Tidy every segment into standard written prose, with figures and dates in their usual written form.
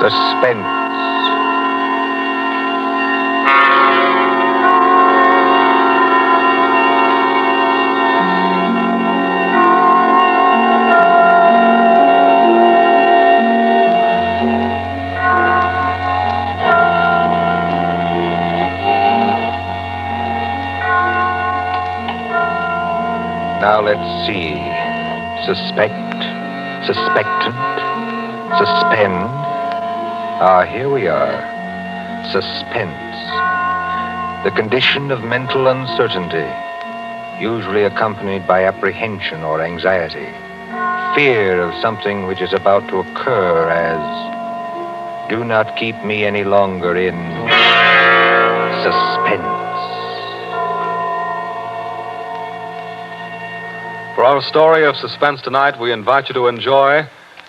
Suspense. Now let's see. Suspect, suspectant, suspend. Here we are. Suspense. The condition of mental uncertainty, usually accompanied by apprehension or anxiety. Fear of something which is about to occur, as do not keep me any longer in suspense. For our story of suspense tonight, we invite you to enjoy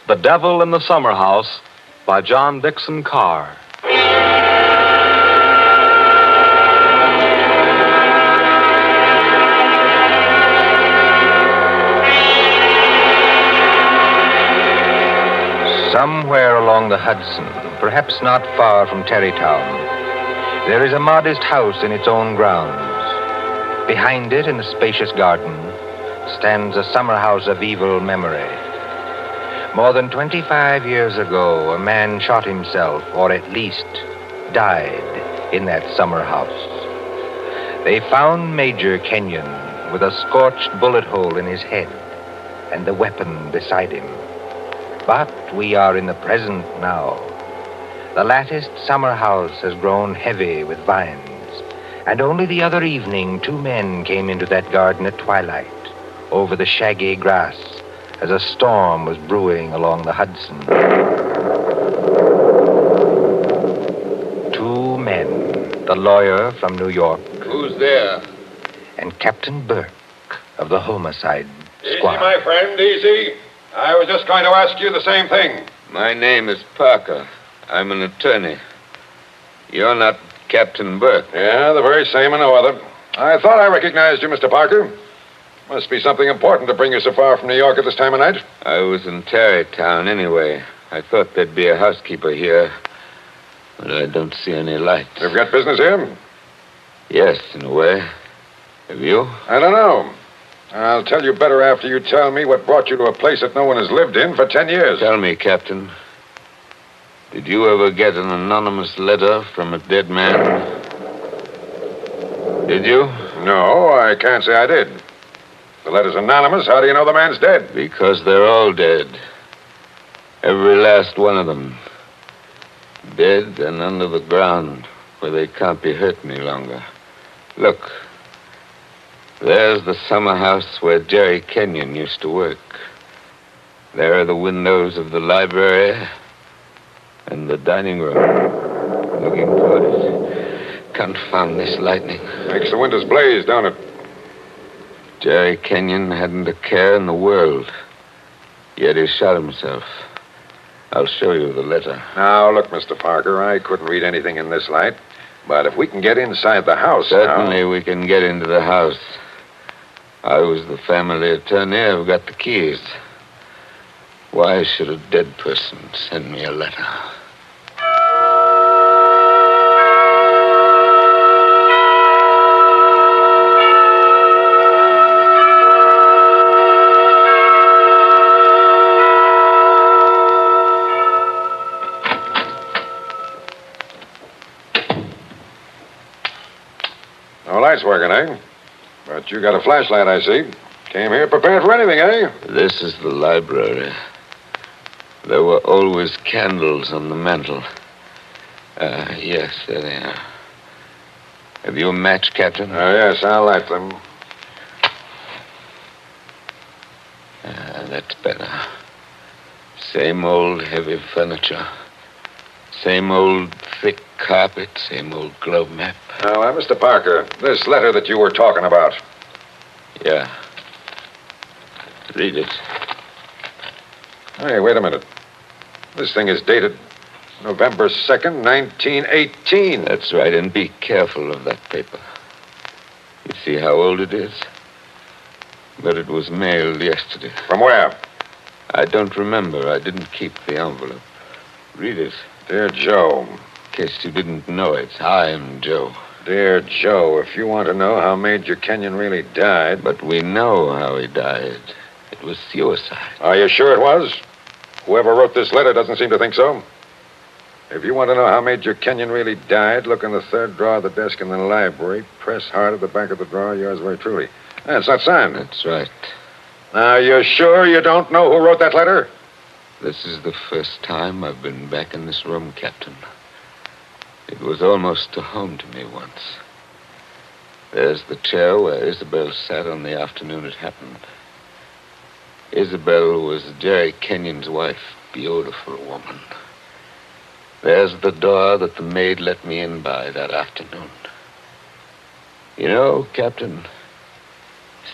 The Devil in the Summer House by John Dixon Carr. Somewhere along the Hudson, perhaps not far from Tarrytown, there is a modest house in its own grounds. Behind it, in a spacious garden, stands a summer house of evil memory. More than 25 years ago, a man shot himself, or at least died, in that summer house. They found Major Kenyon with a scorched bullet hole in his head and the weapon beside him. But we are in the present now. The latticed summer house has grown heavy with vines, and only the other evening 2 men came into that garden at twilight, over the shaggy grass, as a storm was brewing along the Hudson. 2 men, the lawyer from New York. Who's there? And Captain Burke of the homicide squad. Easy, my friend, easy. I was just going to ask you the same thing. My name is Parker. I'm an attorney. You're not Captain Burke. Yeah, the very same and no other. I thought I recognized you, Mr. Parker. Must be something important to bring you so far from New York at this time of night. I was in Tarrytown anyway. I thought there'd be a housekeeper here, but I don't see any lights. You've got business here? Yes, in a way. Have you? I don't know. I'll tell you better after you tell me what brought you to a place that no one has lived in for 10 years. Tell me, Captain. Did you ever get an anonymous letter from a dead man? Did you? No, I can't say I did. The letter's anonymous. How do you know the man's dead? Because they're all dead. Every last one of them. Dead and under the ground, where they can't be hurt any longer. Look. There's the summer house where Jerry Kenyon used to work. There are the windows of the library and the dining room. Looking toward it. Confound this lightning. Makes the windows blaze, don't it? Jerry Kenyon hadn't a care in the world. Yet he shot himself. I'll show you the letter. Now, look, Mr. Parker, I couldn't read anything in this light. But if we can get inside the house Certainly we can get into the house. I was the family attorney. I've got the keys. Why should a dead person send me a letter? No lights working, eh? But you got a flashlight, I see. Came here prepared for anything, eh? This is the library. There were always candles on the mantel. Yes, there they are. Have you a match, Captain? Yes, I'll light them. That's better. Same old heavy furniture. Same old thick carpet. Same old globe map. Now, Mr. Parker, this letter that you were talking about. Yeah. Read it. Hey, wait a minute. This thing is dated November 2nd, 1918. That's right, and be careful of that paper. You see how old it is? But it was mailed yesterday. From where? I don't remember. I didn't keep the envelope. Read it. Dear Joe. In case you didn't know it, I'm Joe. Dear Joe, if you want to know how Major Kenyon really died... But we know how he died. It was suicide. Are you sure it was? Whoever wrote this letter doesn't seem to think so. If you want to know how Major Kenyon really died, look in the third drawer of the desk in the library. Press hard at the back of the drawer. Yours very truly. It's not signed. That's right. Now, you're sure you don't know who wrote that letter? This is the first time I've been back in this room, Captain. It was almost a home to me once. There's the chair where Isabel sat on the afternoon it happened. Isabel was Jerry Kenyon's wife. Beautiful woman. There's the door that the maid let me in by that afternoon. You know, Captain,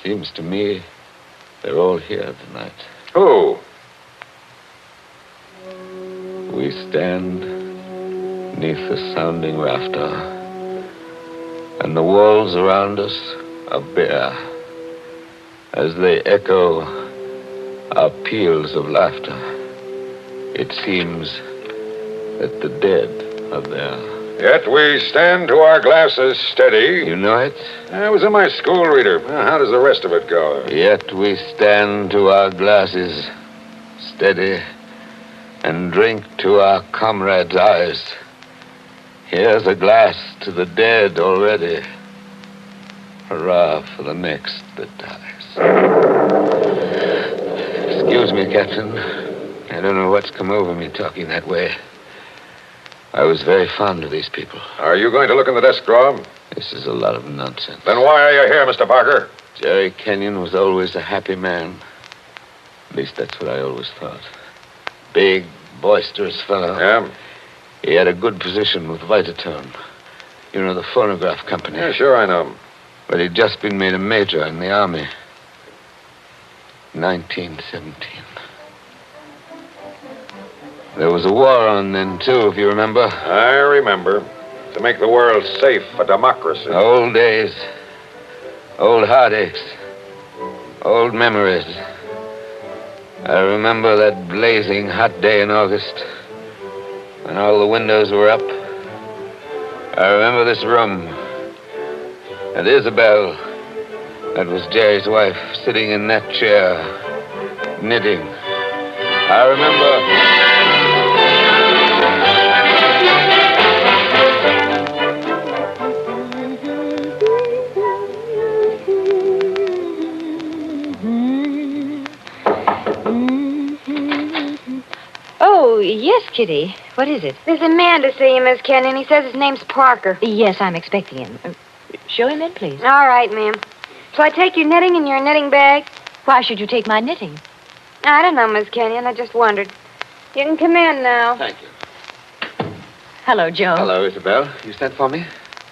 seems to me they're all here tonight. Who? We stand beneath the sounding rafter, and the walls around us are bare as they echo our peals of laughter. It seems that the dead are there. Yet we stand to our glasses steady. You know it? I was in my school reader. How does the rest of it go? Yet we stand to our glasses steady and drink to our comrades' eyes. Here's a glass to the dead already. Hurrah for the next that dies. Excuse me, Captain. I don't know what's come over me talking that way. I was very fond of these people. Are you going to look in the desk drawer? This is a lot of nonsense. Then why are you here, Mr. Parker? Jerry Kenyon was always a happy man. At least that's what I always thought. Big, boisterous fellow. Yeah? He had a good position with Vitaturn. You know, the phonograph company. Yeah, sure, I know. But he'd just been made a major in the Army. 1917. There was a war on then, too, if you remember. I remember. To make the world safe for democracy. Old days. Old heartaches. Old memories. I remember that blazing hot day in August when all the windows were up. I remember this room. And Isabel, that was Jerry's wife, sitting in that chair, knitting. I remember... Oh, yes, Kitty. What is it? There's a man to see you, Miss Kenyon. He says his name's Parker. Yes, I'm expecting him. Show him in, please. All right, ma'am. Shall I take your knitting in your knitting bag? Why should you take my knitting? I don't know, Miss Kenyon. I just wondered. You can come in now. Thank you. Hello, Joe. Hello, Isabel. You sent for me?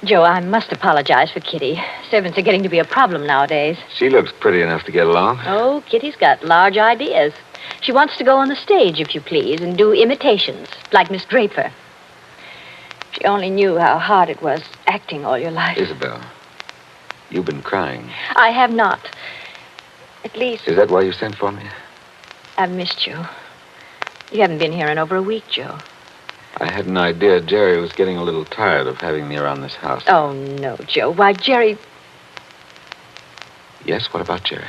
Joe, I must apologize for Kitty. Servants are getting to be a problem nowadays. She looks pretty enough to get along. Oh, Kitty's got large ideas. She wants to go on the stage, if you please, and do imitations, like Miss Draper. If she only knew how hard it was acting all your life. Isabel, you've been crying. I have not. At least, Is that why you sent for me? I've missed you. You haven't been here in over a week, Joe. I had an idea Jerry was getting a little tired of having me around this house. Oh, no, Joe. Why, Jerry... Yes, what about Jerry?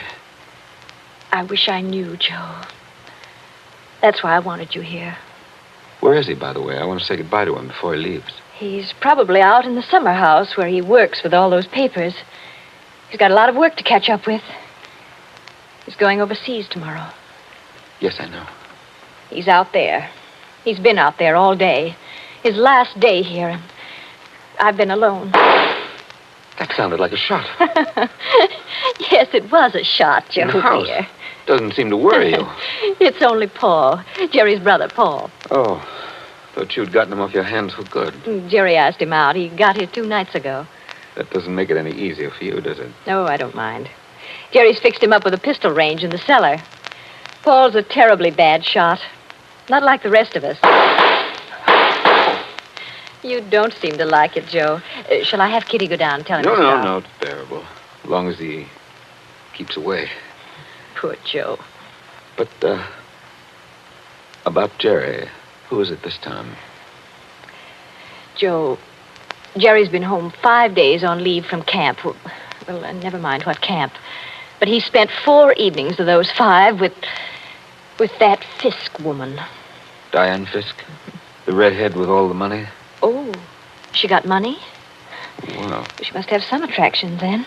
I wish I knew, Joe. That's why I wanted you here. Where is he, by the way? I want to say goodbye to him before he leaves. He's probably out in the summer house where he works with all those papers. He's got a lot of work to catch up with. He's going overseas tomorrow. Yes, I know. He's out there. He's been out there all day. His last day here, and I've been alone. That sounded like a shot. Yes, it was a shot, Joe, In the house. dear. Doesn't seem to worry you. It's only Paul, Jerry's brother, Paul. Oh, thought you'd gotten him off your hands for good. Jerry asked him out. He got here 2 nights ago. That doesn't make it any easier for you, does it? No, I don't mind. Jerry's fixed him up with a pistol range in the cellar. Paul's a terribly bad shot. Not like the rest of us. You don't seem to like it, Joe. Shall I have Kitty go down and tell him to stop? No, it's bearable. As long as he keeps away. Poor Joe. But About Jerry. Who is it this time? Joe, Jerry's been home 5 days on leave from camp. Well, never mind what camp. But he spent 4 evenings of those 5 with that Fisk woman. Diane Fisk? The redhead with all the money? Oh, she got money? Well, She must have some attraction then.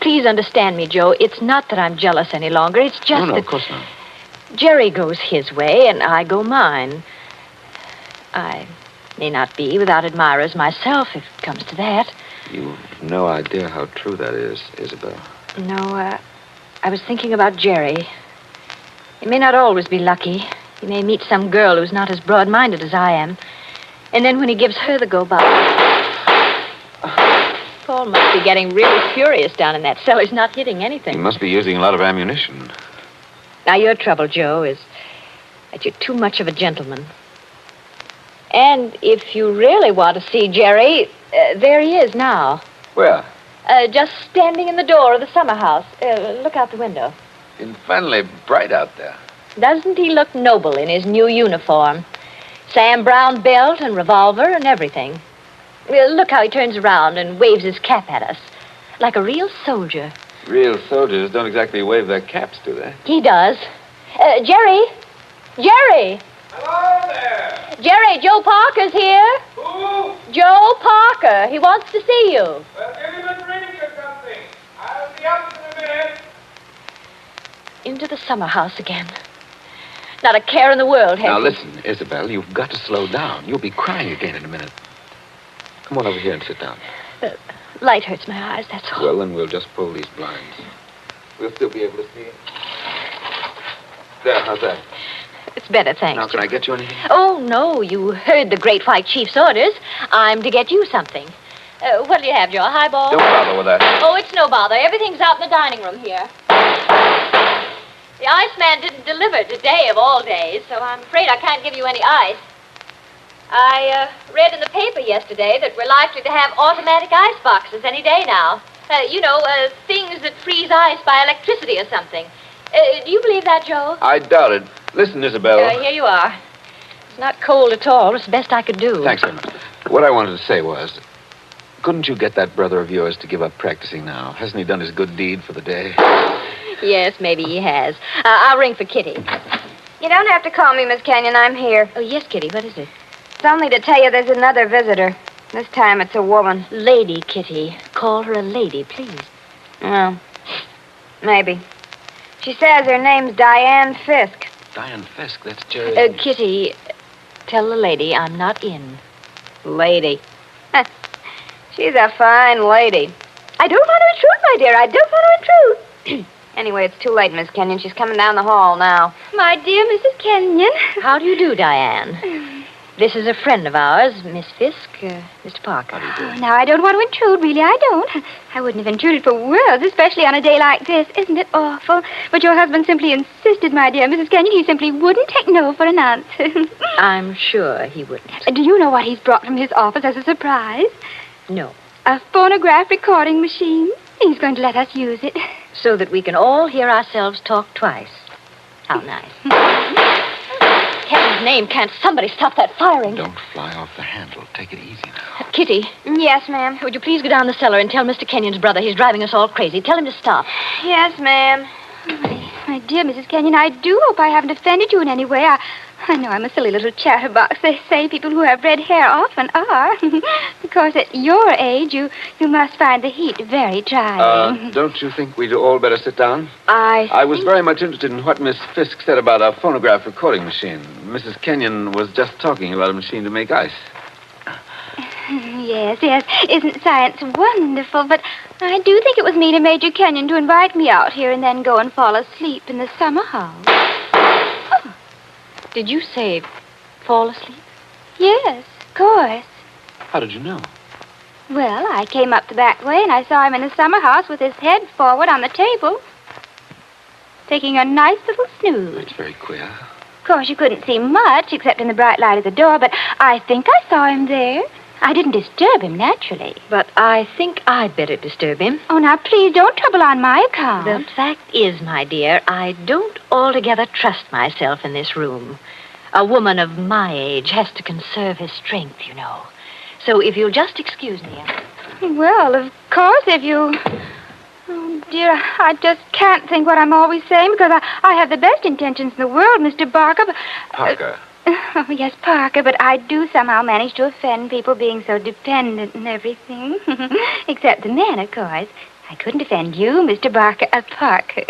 Please understand me, Joe. It's not that I'm jealous any longer. It's just no, that of course not. Jerry goes his way and I go mine. I may not be without admirers myself, if it comes to that. You've no idea how true that is, Isabel. No, I was thinking about Jerry. He may not always be lucky. He may meet some girl who's not as broad-minded as I am. And then when he gives her the go-by... Paul must be getting really furious down in that cell. He's not hitting anything. He must be using a lot of ammunition. Now, your trouble, Joe, is that you're too much of a gentleman. And if you really want to see Jerry, there he is now. Where? Just standing in the door of the summer house. Look out the window. Infernally bright out there. Doesn't he look noble in his new uniform? Sam Brown belt and revolver and everything. Look how he turns around and waves his cap at us. Like a real soldier. Real soldiers don't exactly wave their caps, do they? He does. Jerry! Jerry! Hello there! Jerry, Joe Parker's here. Who? Joe Parker. He wants to see you. Well, give him a drink or something. I'll be up in a minute. Into the summer house again. Not a care in the world, has Now, he? listen, Isabel, you've got to slow down. You'll be crying again in a minute. Come on over here and sit down. Light hurts my eyes, that's all. Well, then we'll just pull these blinds. We'll still be able to see it. There, how's that? It's better, thanks. Now, can I get you anything? Oh, no, you heard the Great White Chief's orders. I'm to get you something. What'll you have, Joe? A highball? Don't bother with that. Oh, it's no bother. Everything's out in the dining room here. The iceman didn't deliver today of all days, so I'm afraid I can't give you any ice. I read in the paper yesterday that we're likely to have automatic ice boxes any day now. Things that freeze ice by electricity or something. Do you believe that, Joe? I doubt it. Listen, Isabel. Here you are. It's not cold at all. It's the best I could do. Thanks very much. What I wanted to say was, couldn't you get that brother of yours to give up practicing now? Hasn't he done his good deed for the day? Yes, maybe he has. I'll ring for Kitty. You don't have to call me, Miss Kenyon. I'm here. Oh, yes, Kitty. What is it? It's only to tell you there's another visitor. This time it's a woman. Lady Kitty. Call her a lady, please. Well, maybe. She says her name's Diane Fisk. Diane Fisk, that's Jerry. Kitty, tell the lady I'm not in. Lady. She's a fine lady. I don't want to intrude, my dear. I don't want to intrude. Anyway, it's too late, Miss Kenyon. She's coming down the hall now. My dear Mrs. Kenyon. How do you do, Diane? This is a friend of ours, Miss Fisk, Mr. Parker. How do you do? Now, I don't want to intrude, really, I don't. I wouldn't have intruded for worlds, especially on a day like this. Isn't it awful? But your husband simply insisted, my dear Mrs. Kenyon. He simply wouldn't take no for an answer. I'm sure he wouldn't. Do you know what he's brought from his office as a surprise? No. A phonograph recording machine. He's going to let us use it. So that we can all hear ourselves talk twice. How nice. Heaven's name, can't somebody stop that firing? Don't fly off the handle. Take it easy now. Kitty, Yes, ma'am. would you please go down the cellar and tell Mr. Kenyon's brother he's driving us all crazy. Tell him to stop. Yes, ma'am. My dear Mrs. Kenyon, I do hope I haven't offended you in any way. I know I'm a silly little chatterbox. They say people who have red hair often are. Of course, at your age, you must find the heat very trying. Don't you think we'd all better sit down? I I was very much interested in what Miss Fisk said about a phonograph recording machine. Mrs. Kenyon was just talking about a machine to make ice. Yes. Isn't science wonderful? But I do think it was mean of Major Kenyon to invite me out here and then go and fall asleep in the summer house. Did you say fall asleep? Yes, of course. How did you know? Well, I came up the back way and I saw him in the summer house with his head forward on the table, taking a nice little snooze. That's very queer. Of course, you couldn't see much except in the bright light of the door, but I think I saw him there. I didn't disturb him, naturally. But I think I'd better disturb him. Oh, now, please don't trouble on my account. The fact is, my dear, I don't altogether trust myself in this room. A woman of my age has to conserve her strength, you know. So if you'll just excuse me. Well, of course, if you... Oh, dear, I just can't think what I'm always saying because I have the best intentions in the world, Mr. Barker. But, Parker. Oh, yes, Parker, but I do somehow manage to offend people being so dependent and everything. Except the men, of course. I couldn't offend you, Mr. Parker.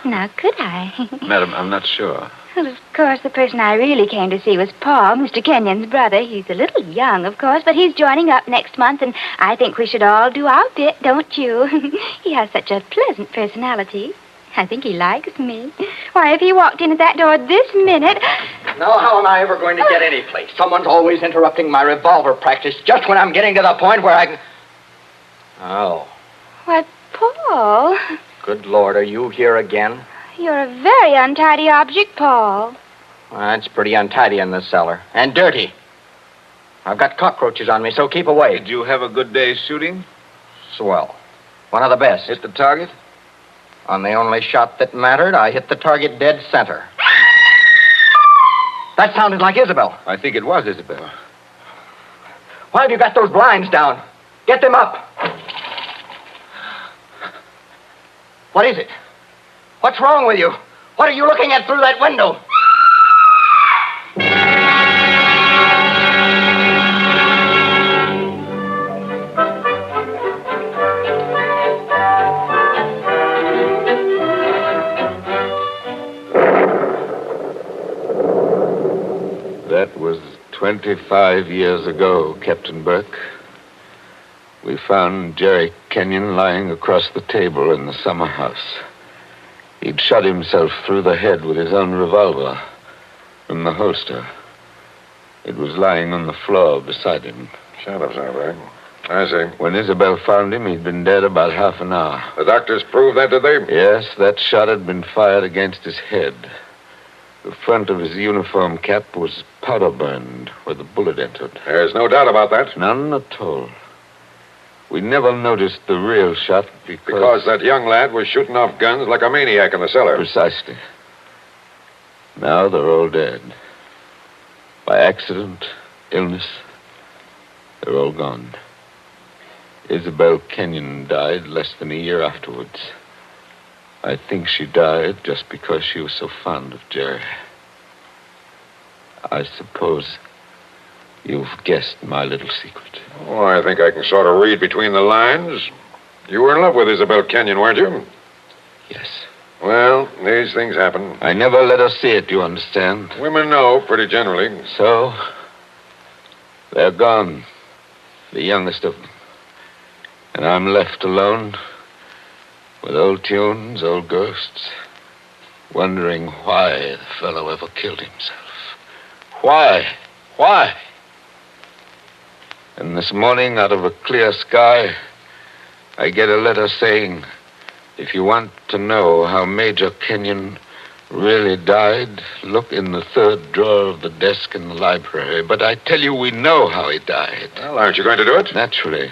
Now, could I? Madam, I'm not sure. Well, of course, the person I really came to see was Paul, Mr. Kenyon's brother. He's a little young, of course, but he's joining up next month, and I think we should all do our bit, don't you? He has such a pleasant personality. I think he likes me. Why, if he walked in at that door this minute... Now, how am I ever going to get any place? Someone's always interrupting my revolver practice just when I'm getting to the point where I can... Oh, Why, Paul, good Lord, are you here again? you're a very untidy object, Paul. Well, it's pretty untidy in this cellar. And dirty. I've got cockroaches on me, so keep away. Did you have a good day shooting? Swell. One of the best. Hit the target? On the only shot that mattered, I hit the target dead center. That sounded like Isabel. I think it was Isabel. Why have you got those blinds down? Get them up. What is it? What's wrong with you? What are you looking at through that window? That was 25 years ago, Captain Burke. We found Jerry Kenyon lying across the table in the summer house. He'd shot himself through the head with his own revolver from the holster. It was lying on the floor beside him. Shadows, all right. I see. When Isabel found him, he'd been dead about half an hour. The doctors proved that, did they? Yes, that shot had been fired against his head. The front of his uniform cap was powder burned where the bullet entered. There's no doubt about that. None at all. We never noticed the real shot Because that young lad was shooting off guns like a maniac in the cellar. Precisely. Now they're all dead. By accident, illness, they're all gone. Isabel Kenyon died less than a year afterwards. I think she died just because she was so fond of Jerry. I suppose you've guessed my little secret. Oh, I think I can sort of read between the lines. You were in love with Isabel Kenyon, weren't you? Yes. Well, these things happen. I never let her see it, you understand? Women know, pretty generally. So, they're gone. The youngest of them. And I'm left alone with old tunes, old ghosts, wondering why the fellow ever killed himself. Why? Why? And this morning, out of a clear sky, I get a letter saying, if you want to know how Major Kenyon really died, look in the third drawer of the desk in the library. But I tell you, we know how he died. Well, aren't you going to do it? Naturally.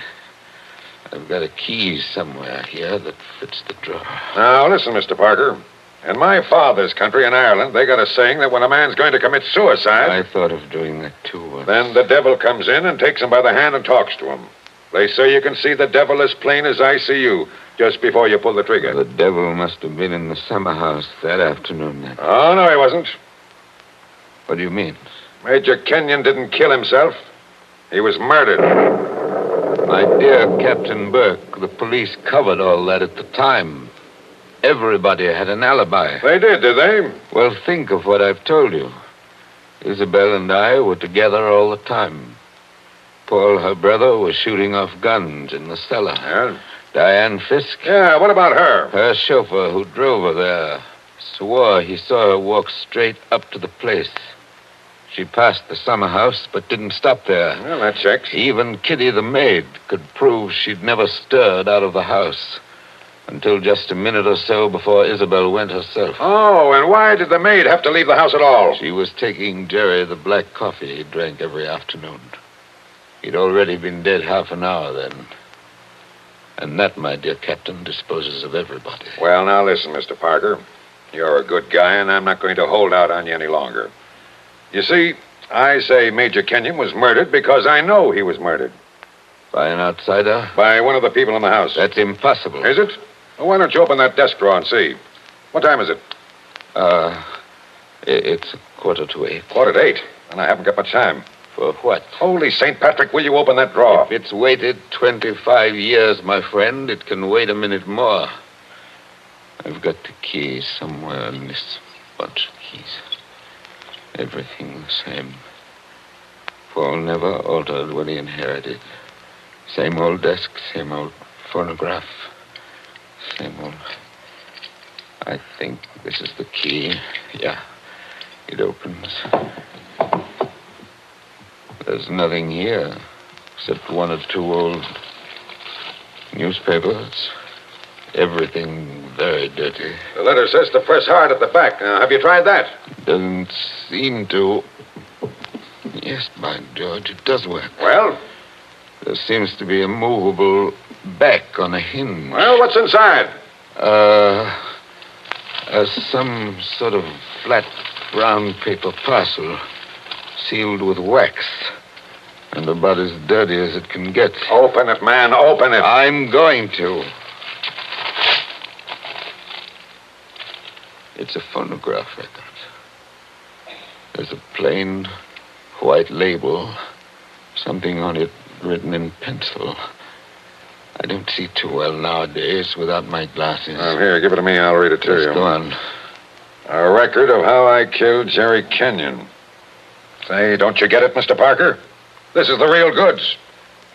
I've got a key somewhere here that fits the drawer. Now, listen, Mr. Parker. In my father's country, in Ireland, they got a saying that when a man's going to commit suicide... I thought of doing that, too. Then the devil comes in and takes him by the hand and talks to him. They say you can see the devil as plain as I see you, just before you pull the trigger. The devil must have been in the summer house that afternoon, then. Oh, no, he wasn't. What do you mean? Major Kenyon didn't kill himself. He was murdered. My dear Captain Burke, the police covered all that at the time. Everybody had an alibi. They did they? Well, think of what I've told you. Isabel and I were together all the time. Paul, her brother, was shooting off guns in the cellar. Yeah? Diane Fisk. Yeah, what about her? Her chauffeur who drove her there swore he saw her walk straight up to the place. She passed the summer house, but didn't stop there. Well, that checks. Even Kitty, the maid, could prove she'd never stirred out of the house until just a minute or so before Isabel went herself. Oh, and why did the maid have to leave the house at all? She was taking Jerry the black coffee he drank every afternoon. He'd already been dead half an hour then. And that, my dear Captain, disposes of everybody. Well, now listen, Mr. Parker. You're a good guy, and I'm not going to hold out on you any longer. You see, I say Major Kenyon was murdered because I know he was murdered. By an outsider? By one of the people in the house. That's impossible. Is it? Well, why don't you open that desk drawer and see? What time is it? It's 7:45. 7:45, and I haven't got much time. For what? Holy St. Patrick, will you open that drawer? If it's waited 25 years, my friend, it can wait a minute more. I've got the key somewhere in this bunch of keys. Everything the same. Paul never altered what he inherited. Same old desk, same old phonograph. Same old... I think this is the key. Yeah, it opens. There's nothing here except one or two old newspapers. Everything very dirty. The letter says to press hard at the back. Have you tried that? Doesn't seem to. Yes, by George, it does work. Well? There seems to be a movable back on a hinge. Well, what's inside? Some sort of flat brown paper parcel sealed with wax. And about as dirty as it can get. Open it, man. Open it. I'm going to. It's a phonograph record. There's a plain white label. Something on it written in pencil. I don't see too well nowadays without my glasses. Here, give it to me. I'll read it to you. Go on. A record of how I killed Jerry Kenyon. Say, don't you get it, Mr. Parker? This is the real goods.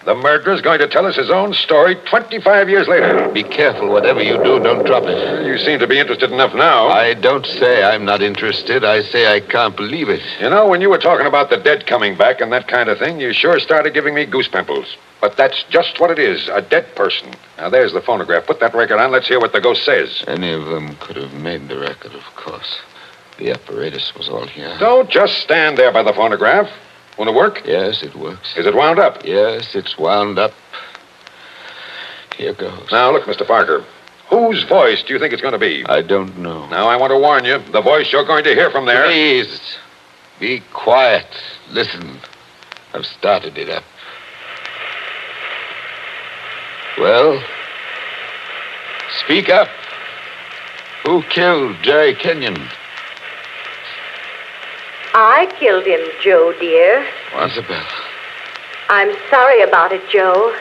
The murderer's going to tell us his own story 25 years later. Be careful. Whatever you do, don't drop it. You seem to be interested enough now. I don't say I'm not interested. I say I can't believe it. You know, when you were talking about the dead coming back and that kind of thing, you sure started giving me goose pimples. But that's just what it is, a dead person. Now, there's the phonograph. Put that record on. Let's hear what the ghost says. Any of them could have made the record, of course. The apparatus was all here. Don't just stand there by the phonograph. Won't it work? Yes, it works. Is it wound up? Yes, it's wound up. Here goes. Now, look, Mr. Parker. Whose voice do you think it's going to be? I don't know. Now, I want to warn you. The voice you're going to hear from there... Please, be quiet. Listen. I've started it up. Well, speak up. Who killed Jerry Kenyon? I killed him, Joe, dear. Isabel. I'm sorry about it, Joe.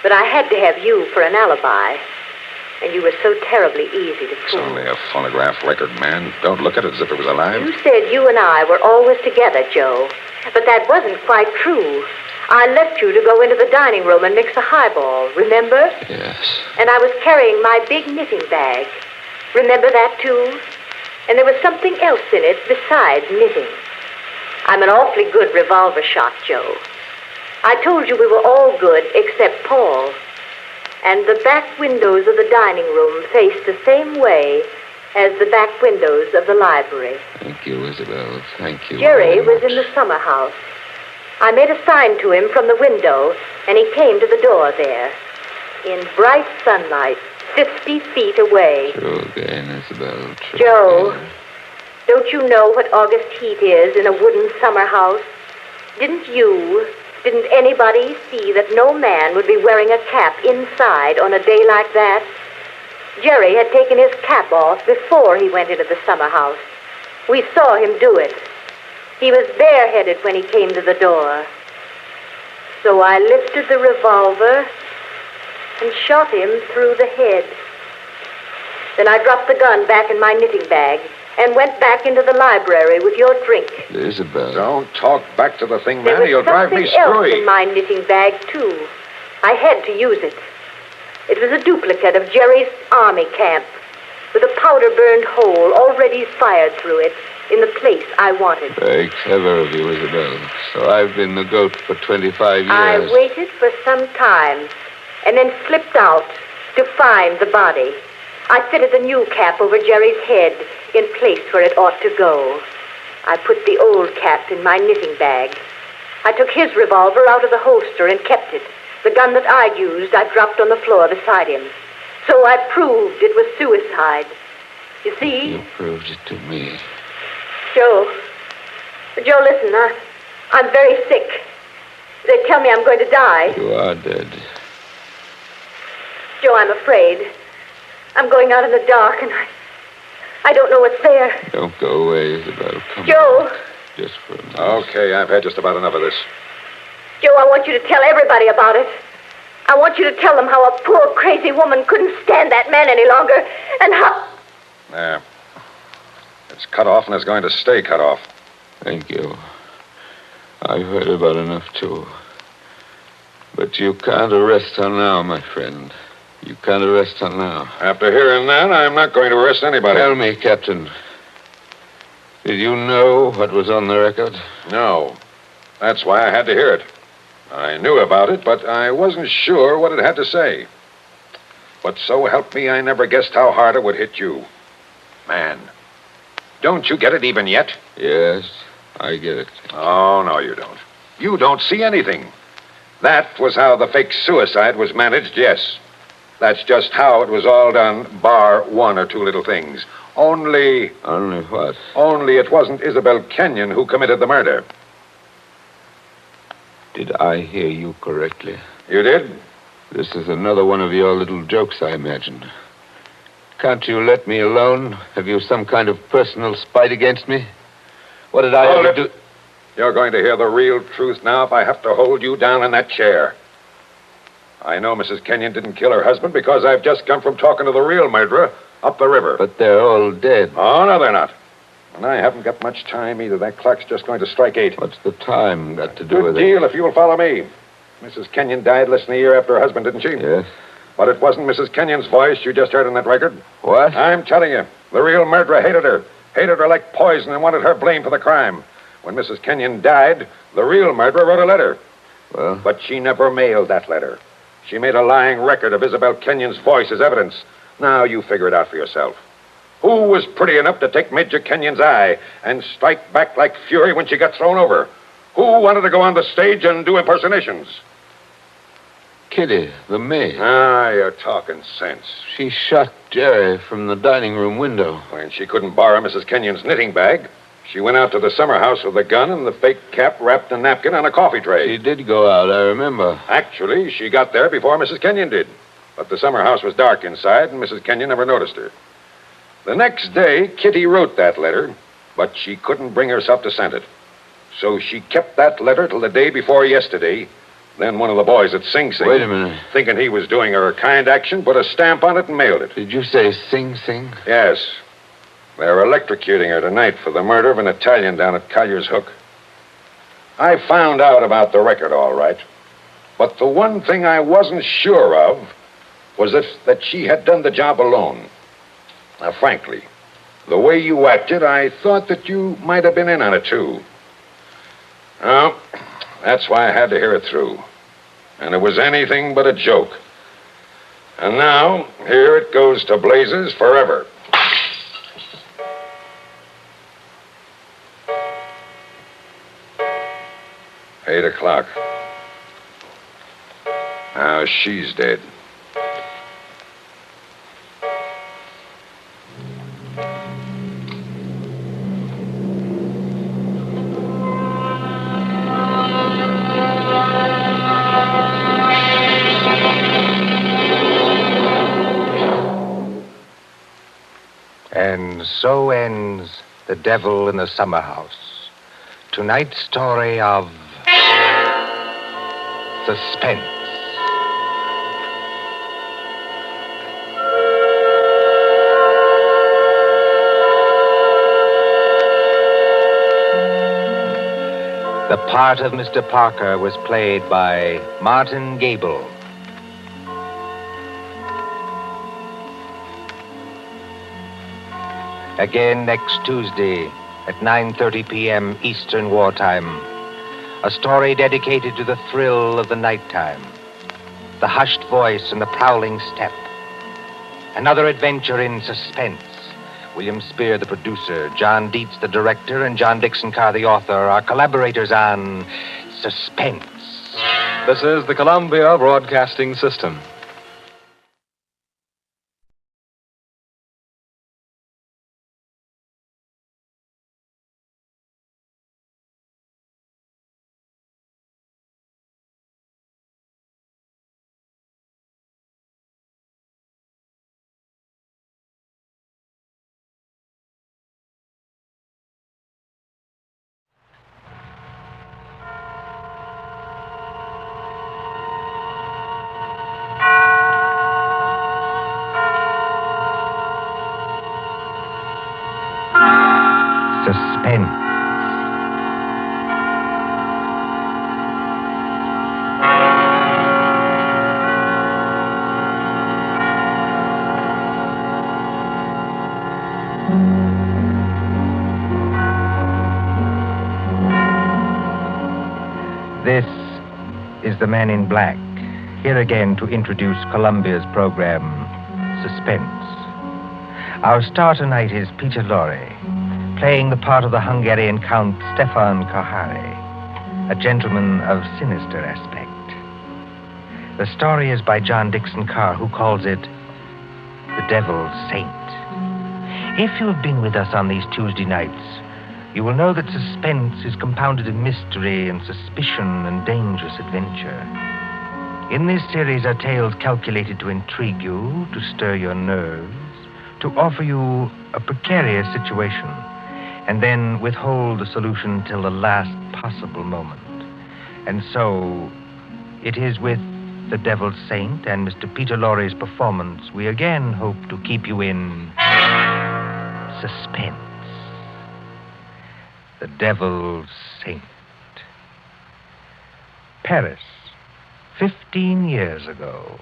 But I had to have you for an alibi. And you were so terribly easy to It's fool. only a phonograph record, man. Don't look at it as if it was alive. You said you and I were always together, Joe. But that wasn't quite true. I left you to go into the dining room and mix a highball, remember? Yes. And I was carrying my big knitting bag. Remember that, too? And there was something else in it besides knitting. I'm an awfully good revolver shot, Joe. I told you we were all good except Paul. And the back windows of the dining room faced the same way as the back windows of the library. Thank you, Isabel. Thank you. Jerry very was much. in the summer house. I made a sign to him from the window, and he came to the door there. In bright sunlight, 50 feet away. True again, Isabel. True Joe, again. don't you know what August heat is in a wooden summer house? Didn't anybody see that no man would be wearing a cap inside on a day like that? Jerry had taken his cap off before he went into the summer house. We saw him do it. He was bareheaded when he came to the door. So I lifted the revolver and shot him through the head. Then I dropped the gun back in my knitting bag and went back into the library with your drink. Isabel. Don't talk back to the thing, There man. was You'll drive me something else screwy. in my knitting bag, too. I had to use it. It was a duplicate of Jerry's army camp with a powder-burned hole already fired through it in the place I wanted. Very clever of you, Isabel. So I've been the goat for 25 years. I waited for some time and then slipped out to find the body. I fitted the new cap over Jerry's head in place where it ought to go. I put the old cap in my knitting bag. I took his revolver out of the holster and kept it. The gun that I'd used, I dropped on the floor beside him. So I proved it was suicide. You see? You proved it to me. Joe, listen, I'm very sick. They tell me I'm going to die. You are dead. Joe, I'm afraid. I'm going out in the dark, and I don't know what's there. Don't go away, Isabel. Come Joe. on. Just for a minute. Okay, I've had just about enough of this. Joe, I want you to tell everybody about it. I want you to tell them how a poor, crazy woman couldn't stand that man any longer, and how... There. It's cut off, and it's going to stay cut off. Thank you. I've heard about enough, too. But you can't arrest her now, my friend. You can't arrest her now. After hearing that, I'm not going to arrest anybody. Tell me, Captain. Did you know what was on the record? No. That's why I had to hear it. I knew about it, but I wasn't sure what it had to say. But so help me, I never guessed how hard it would hit you. Man, don't you get it even yet? Yes, I get it. Oh, no, you don't. You don't see anything. That was how the fake suicide was managed, yes. That's just how it was all done, bar one or two little things. Only what? Only it wasn't Isabel Kenyon who committed the murder. Did I hear you correctly? You did? This is another one of your little jokes, I imagine. Can't you let me alone? Have you some kind of personal spite against me? What did I ever do? You're going to hear the real truth now if I have to hold you down in that chair. I know Mrs. Kenyon didn't kill her husband because I've just come from talking to the real murderer up the river. But they're all dead. Oh, no, they're not. And I haven't got much time either. That clock's just going to strike 8. What's the time got to do with Good it? deal if you'll follow me. Mrs. Kenyon died less than a year after her husband, didn't she? Yes. But it wasn't Mrs. Kenyon's voice you just heard on that record. What? I'm telling you, the real murderer hated her. Hated her like poison and wanted her blamed for the crime. When Mrs. Kenyon died, the real murderer wrote a letter. Well? But she never mailed that letter. She made a lying record of Isabel Kenyon's voice as evidence. Now you figure it out for yourself. Who was pretty enough to take Major Kenyon's eye and strike back like fury when she got thrown over? Who wanted to go on the stage and do impersonations? Kitty, the maid. Ah, you're talking sense. She shot Jerry from the dining room window. When she couldn't borrow Mrs. Kenyon's knitting bag, she went out to the summer house with a gun and the fake cap wrapped in a napkin on a coffee tray. She did go out, I remember. Actually, she got there before Mrs. Kenyon did. But the summer house was dark inside, and Mrs. Kenyon never noticed her. The next day, Kitty wrote that letter, but she couldn't bring herself to send it. So she kept that letter till the day before yesterday. Then one of the boys at Sing Sing... Wait a minute. ...thinking he was doing her a kind action, put a stamp on it and mailed it. Did you say Sing Sing? Yes. They're electrocuting her tonight for the murder of an Italian down at Collier's Hook. I found out about the record, all right. But the one thing I wasn't sure of was that she had done the job alone. Now, frankly, the way you acted, I thought that you might have been in on it, too. Well, that's why I had to hear it through. And it was anything but a joke. And now, here it goes to blazes forever. Eight o'clock. Now she's dead. And so ends The Devil in the Summer House. Tonight's story of suspense. The part of Mr. Parker was played by Martin Gable. Again next Tuesday at 9:30 p.m. Eastern Wartime. A story dedicated to the thrill of the nighttime, the hushed voice and the prowling step. Another adventure in suspense. William Spear, the producer, John Dietz, the director, and John Dixon Carr, the author, are collaborators on Suspense. This is the Columbia Broadcasting System. Suspense. This is the Man in Black, here again to introduce Columbia's program, Suspense. Our star tonight is Peter Lorre, playing the part of the Hungarian Count Stefan Kahari, a gentleman of sinister aspect. The story is by John Dickson Carr, who calls it The Devil's Saint. If you have been with us on these Tuesday nights, you will know that suspense is compounded of mystery and suspicion and dangerous adventure. In this series are tales calculated to intrigue you, to stir your nerves, to offer you a precarious situation, and then withhold the solution till the last possible moment. And so, it is with The Devil's Saint and Mr. Peter Lorre's performance we again hope to keep you in suspense. The Devil's Saint. Paris, 15 years ago.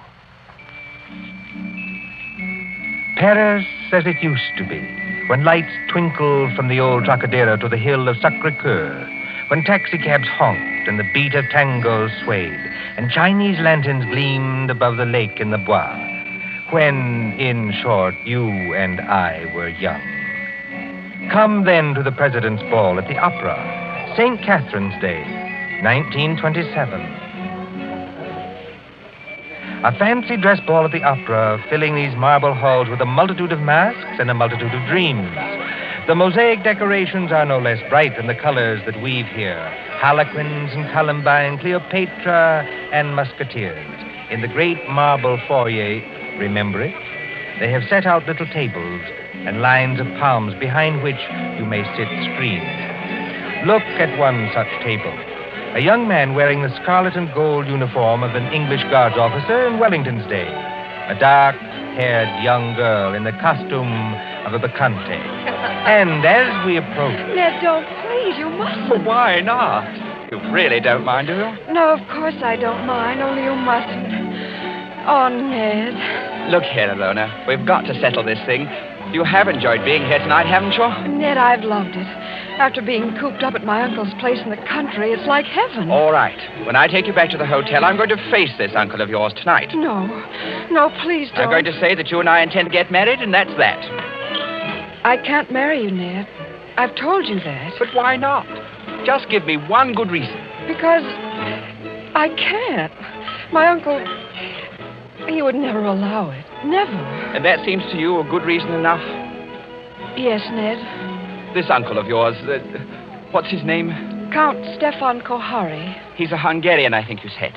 Paris as it used to be, when lights twinkled from the old Trocadero to the hill of Sacré-Cœur, when taxicabs honked and the beat of tangos swayed, and Chinese lanterns gleamed above the lake in the Bois, when, in short, you and I were young. Come then to the President's Ball at the Opera, St. Catherine's Day, 1927. A fancy dress ball at the Opera, filling these marble halls with a multitude of masks and a multitude of dreams. The mosaic decorations are no less bright than the colors that weave here. Harlequins and Columbine, Cleopatra and Musketeers. In the great marble foyer, remember it? They have set out little tables and lines of palms behind which you may sit screened. Look at one such table. A young man wearing the scarlet and gold uniform of an English Guards officer in Wellington's day. A dark-haired young girl in the costume of a bacchante. And as we approach... Ned, don't, please, you mustn't. Why not? You really don't mind, do you? No, of course I don't mind, only you mustn't. Oh, Ned. Look here, Alona. We've got to settle this thing. You have enjoyed being here tonight, haven't you? Ned, I've loved it. After being cooped up at my uncle's place in the country, it's like heaven. All right. When I take you back to the hotel, I'm going to face this uncle of yours tonight. No, please don't. I'm going to say that you and I intend to get married, and that's that. I can't marry you, Ned. I've told you that. But why not? Just give me one good reason. Because I can't. My uncle, he would never allow it. Never. And that seems to you a good reason enough? Yes, Ned. This uncle of yours, what's his name? Count Stefan Kahari. He's a Hungarian, I think you said.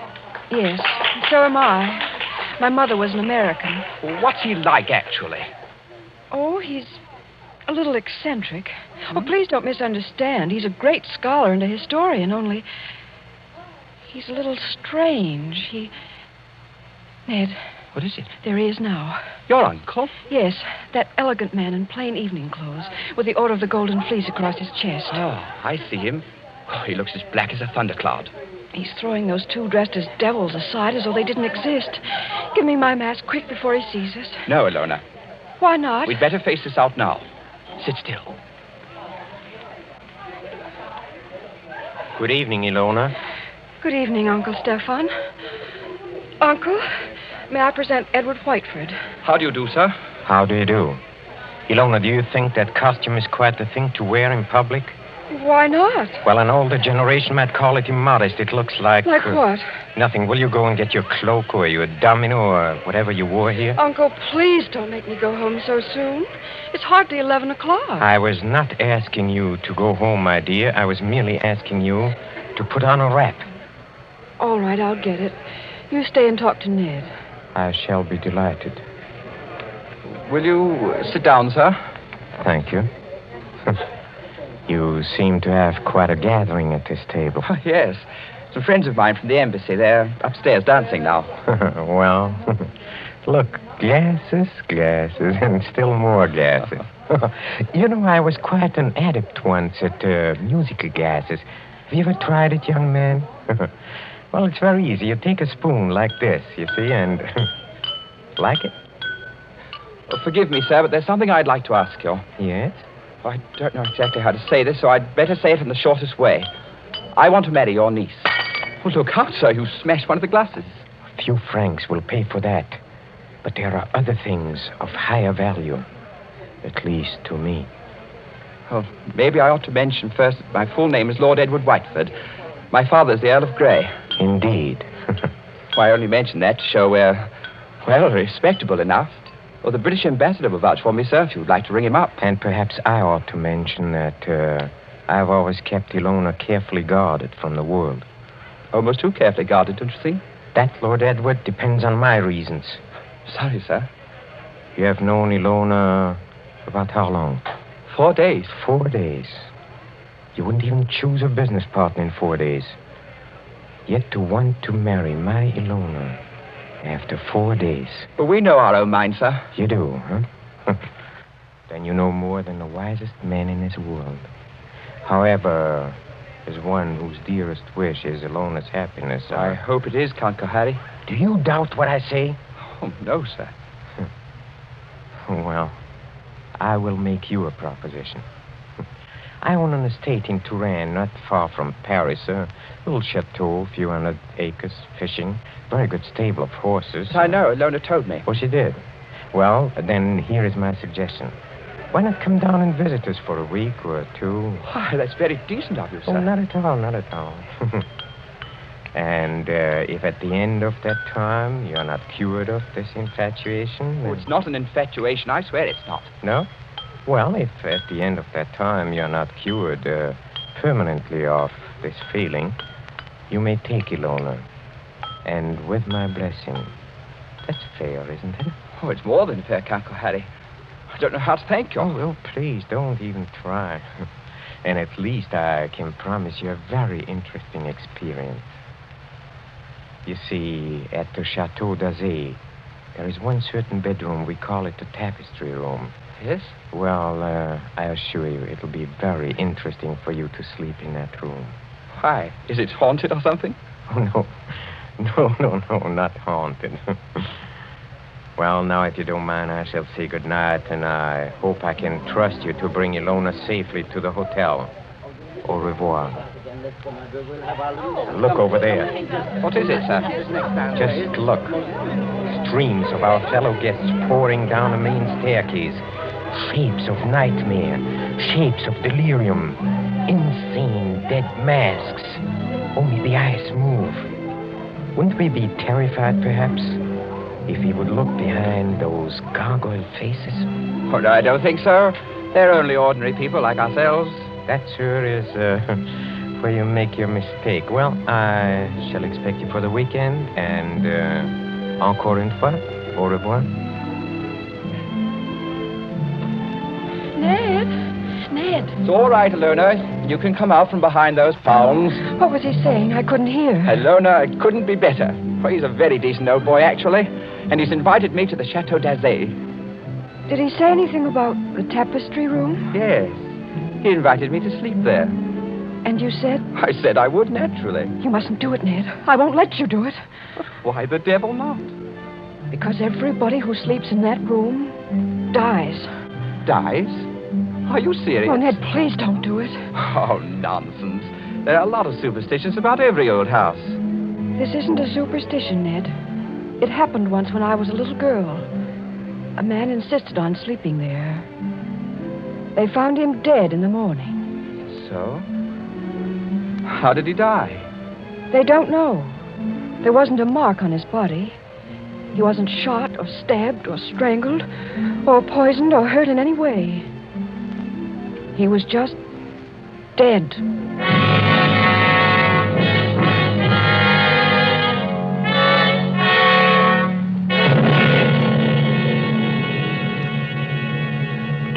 Yes, so am I. My mother was an American. What's he like, actually? Oh, he's a little eccentric. Oh, please don't misunderstand. He's a great scholar and a historian, only he's a little strange. Ned. What is it? There he is now. Your uncle? Yes, that elegant man in plain evening clothes, with the Order of the Golden Fleece across his chest. Oh, I see him. Oh, he looks as black as a thundercloud. He's throwing those two dressed as devils aside as though they didn't exist. Give me my mask quick before he sees us. No, Alona. Why not? We'd better face this out now. Sit still. Good evening, Ilona. Good evening, Uncle Stefan. Uncle, may I present Edward Whiteford? How do you do, sir? How do you do? Ilona, do you think that costume is quite the thing to wear in public? Why not? Well, an older generation might call it immodest. It looks like... Like what? Nothing. Will you go and get your cloak or your domino or whatever you wore here? Uncle, please don't make me go home so soon. It's hardly 11 o'clock. I was not asking you to go home, my dear. I was merely asking you to put on a wrap. All right, I'll get it. You stay and talk to Ned. I shall be delighted. Will you sit down, sir? Thank you. You seem to have quite a gathering at this table. Oh, yes. Some friends of mine from the embassy. They're upstairs dancing now. Well, look, glasses, and still more glasses. You know, I was quite an adept once at musical gases. Have you ever tried it, young man? Well, it's very easy. You take a spoon like this, you see, and... Like it? Well, forgive me, sir, but there's something I'd like to ask you. Yes? I don't know exactly how to say this, so I'd better say it in the shortest way. I want to marry your niece. Well, look out, sir. You smashed one of the glasses. A few francs will pay for that. But there are other things of higher value. At least to me. Well, maybe I ought to mention first that my full name is Lord Edward Whiteford. My father's the Earl of Grey. Indeed. Why, I only mention that to show we're, well, respectable enough. Well, the British ambassador will vouch for me, sir, if you'd like to ring him up. And perhaps I ought to mention that I've always kept Ilona carefully guarded from the world. Almost too carefully guarded, don't you think? That, Lord Edward, depends on my reasons. Sorry, sir. You have known Ilona about how long? 4 days. 4 days. You wouldn't even choose a business partner in 4 days. Yet to want to marry my Ilona after 4 days. But we know our own minds, sir. You do, huh? Then you know more than the wisest man in this world. However, as one whose dearest wish is Ilona's happiness, I hope it is, Count Kohari. Do you doubt what I say? Oh, no, sir. Well, I will make you a proposition. I own an estate in Touraine, not far from Paris. A little chateau, a few hundred acres, fishing, very good stable of horses. I know, Ilona told me. Oh, she did? Well, then here is my suggestion. Why not come down and visit us for a week or two? Why, that's very decent of you, sir. Oh, not at all, not at all. And if at the end of that time you're not cured of this infatuation... Oh, it's not an infatuation, I swear it's not. No? Well, if at the end of that time you're not cured permanently of this feeling, you may take Ilona. And with my blessing. That's fair, isn't it? Oh, it's more than fair, Count Kohari. I don't know how to thank you. Oh, well, please, don't even try. And at least I can promise you a very interesting experience. You see, at the Chateau d'Azay, there is one certain bedroom. We call it the tapestry room. Yes? Well, I assure you, it'll be very interesting for you to sleep in that room. Why? Is it haunted or something? Oh, no. No, not haunted. Well, now, if you don't mind, I shall say goodnight, and I hope I can trust you to bring Ilona safely to the hotel. Au revoir. Look over there. What is it, sir? Just look. Streams of our fellow guests pouring down the main staircase. Shapes of nightmare. Shapes of delirium. Insane dead masks. Only the eyes move. Wouldn't we be terrified, perhaps, if he would look behind those gargoyle faces? Oh, no, I don't think so. They're only ordinary people like ourselves. That, sir, is where you make your mistake. Well, I shall expect you for the weekend, and encore une fois, au revoir. Ned. It's all right, Ilona. You can come out from behind those palms. What was he saying? I couldn't hear. Ilona, it couldn't be better. Well, he's a very decent old boy, actually. And he's invited me to the Chateau d'Azay. Did he say anything about the tapestry room? Yes. He invited me to sleep there. And you said? I said I would, naturally. You mustn't do it, Ned. I won't let you do it. But why the devil not? Because everybody who sleeps in that room dies. Dies? Are you serious? Oh, Ned, please don't do it. Oh, nonsense. There are a lot of superstitions about every old house. This isn't a superstition, Ned. It happened once when I was a little girl. A man insisted on sleeping there. They found him dead in the morning. Yes, so. How did he die? They don't know. There wasn't a mark on his body. He wasn't shot or stabbed or strangled or poisoned or hurt in any way. He was just dead.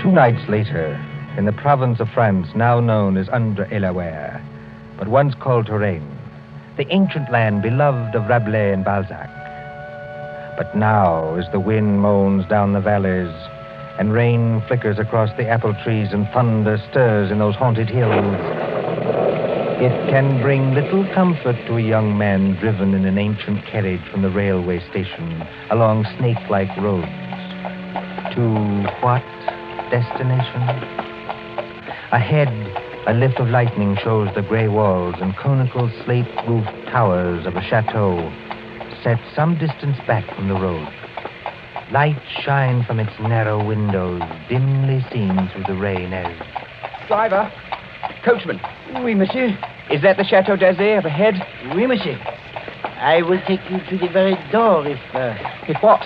Two nights later, in the province of France now known as Indre-et-Loire, but once called Touraine, the ancient land beloved of Rabelais and Balzac. But now, as the wind moans down the valleys, and rain flickers across the apple trees, and thunder stirs in those haunted hills, it can bring little comfort to a young man driven in an ancient carriage from the railway station along snake-like roads. To what destination? Ahead, a lift of lightning shows the gray walls and conical slate-roofed towers of a chateau set some distance back from the road. Lights shine from its narrow windows, dimly seen through the rain as... Driver! Coachman! Oui, monsieur. Is that the Chateau d'Azay up ahead? Oui, monsieur. I will take you to the very door if... If what?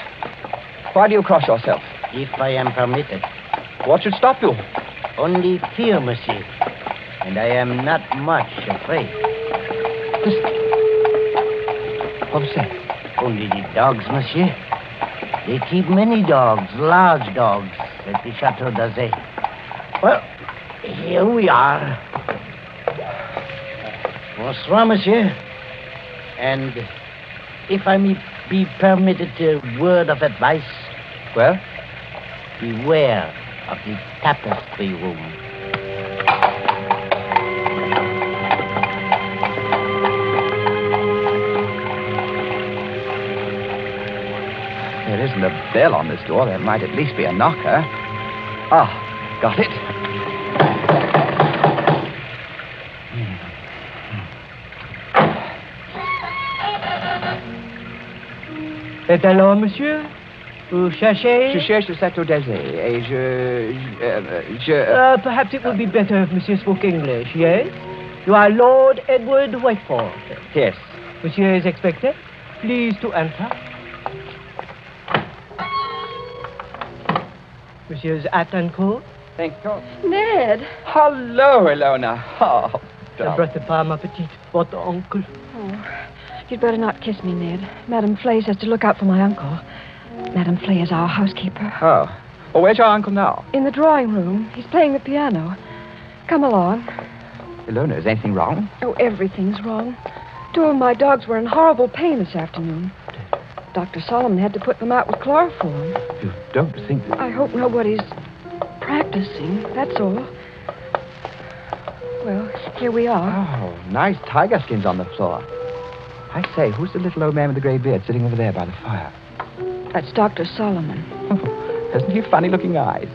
Why do you cross yourself? If I am permitted. What should stop you? Only fear, monsieur. And I am not much afraid. Listen. What was that? Only the dogs, monsieur. They keep many dogs, large dogs, at the Chateau d'Azay. Well, here we are. Bonsoir, monsieur. And if I may be permitted a word of advice... Well? Beware of the tapestry room. There isn't a bell on this door. There might at least be a knocker. Ah, got it. Et alors, monsieur? Vous cherchez? Je cherche le Château d'Azay et Perhaps it would be better if monsieur spoke English, yes? You are Lord Edward Whiteford. Yes. Monsieur is expected. Please to enter. Monsieur's hat and coat. Thank you. Ned. Hello, Ilona. Oh, N'embrassez pas ma petite, votre oncle. Oh, you'd better not kiss me, Ned. Madame Flay says to look out for my uncle. Madame Flay is our housekeeper. Oh. Well, where's your uncle now? In the drawing room. He's playing the piano. Come along. Ilona, is anything wrong? Oh, everything's wrong. Two of my dogs were in horrible pain this afternoon. Dr. Solomon had to put them out with chloroform. You don't think that... I hope nobody's practicing, that's all. Well, here we are. Oh, nice tiger skins on the floor. I say, who's the little old man with the gray beard sitting over there by the fire? That's Dr. Solomon. Oh, hasn't he funny-looking eyes?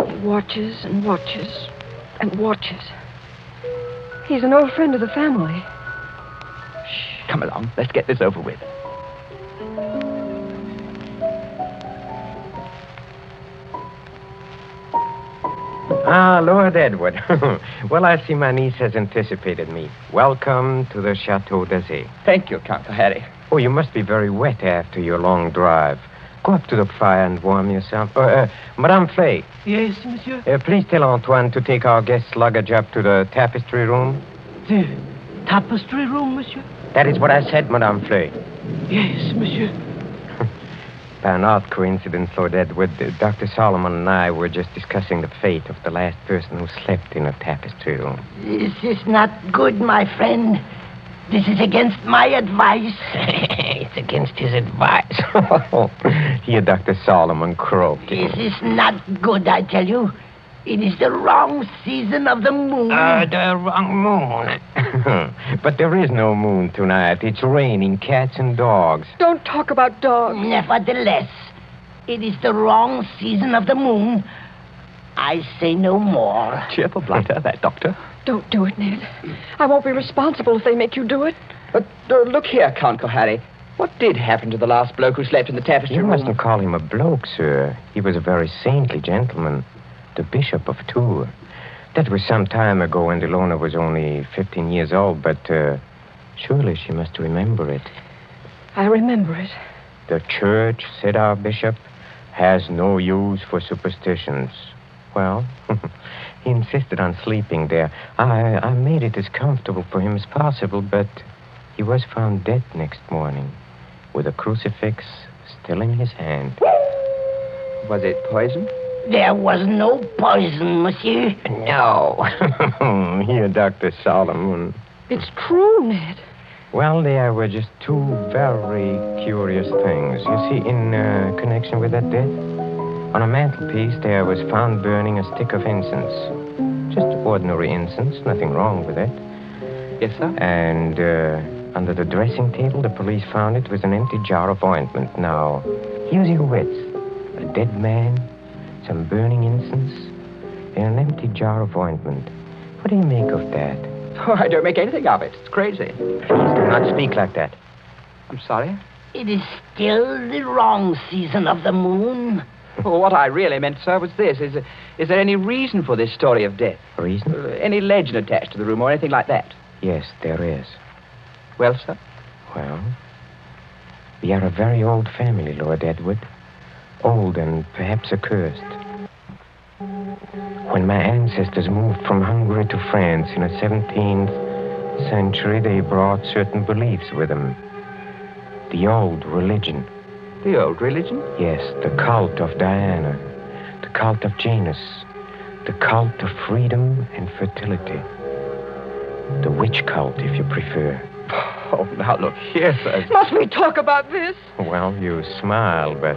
He watches and watches and watches. He's an old friend of the family. Shh, come along. Let's get this over with. Ah, Lord Edward. Well, I see my niece has anticipated me. Welcome to the Chateau d'Azay. Thank you, Count Harry. Oh, you must be very wet after your long drive. Go up to the fire and warm yourself. Madame Flay. Yes, monsieur? Please tell Antoine to take our guest's luggage up to the tapestry room. The tapestry room, monsieur? That is what I said, Madame Flay. Yes, monsieur. By an odd coincidence, Lord Edward, Dr. Solomon and I were just discussing the fate of the last person who slept in a tapestry room. This is not good, my friend. This is against my advice. It's against his advice. Here, Dr. Solomon croaking. This is not good, I tell you. It is the wrong season of the moon. The wrong moon. But there is no moon tonight. It's raining cats and dogs. Don't talk about dogs. Nevertheless, it is the wrong season of the moon. I say no more. Cheerful blighter, that doctor. Don't do it, Ned. I won't be responsible if they make you do it. But look here, Count Harry. What did happen to the last bloke who slept in the tapestry room? You mustn't call him a bloke, sir. He was a very saintly gentleman. The Bishop of Tours. That was some time ago when Ilona was only 15 years old, but surely she must remember it. I remember it. The church, said our bishop, has no use for superstitions. Well, he insisted on sleeping there. I made it as comfortable for him as possible, but he was found dead next morning with a crucifix still in his hand. Was it poison? There was no poison, monsieur. No. Here, Dr. Solomon. It's true, Ned. Well, there were just two very curious things. You see, in connection with that death, on a mantelpiece there was found burning a stick of incense. Just ordinary incense, nothing wrong with it. Yes, sir? And under the dressing table, the police found it was an empty jar of ointment. Now, use your wits. A dead man, some burning incense, and an empty jar of ointment. What do you make of that? Oh, I don't make anything of it. It's crazy. Please do not speak like that. I'm sorry. It is still the wrong season of the moon. Well, what I really meant, sir, was this. Is there any reason for this story of death? Reason? Any legend attached to the room or anything like that? Yes, there is. Well, sir? Well, we are a very old family, Lord Edward. Old and perhaps accursed. When my ancestors moved from Hungary to France in the 17th century, they brought certain beliefs with them. The old religion. The old religion? Yes, the cult of Diana, the cult of Janus, the cult of freedom and fertility. The witch cult, if you prefer. Oh, now look here, sir. Must we talk about this? Well, you smile, but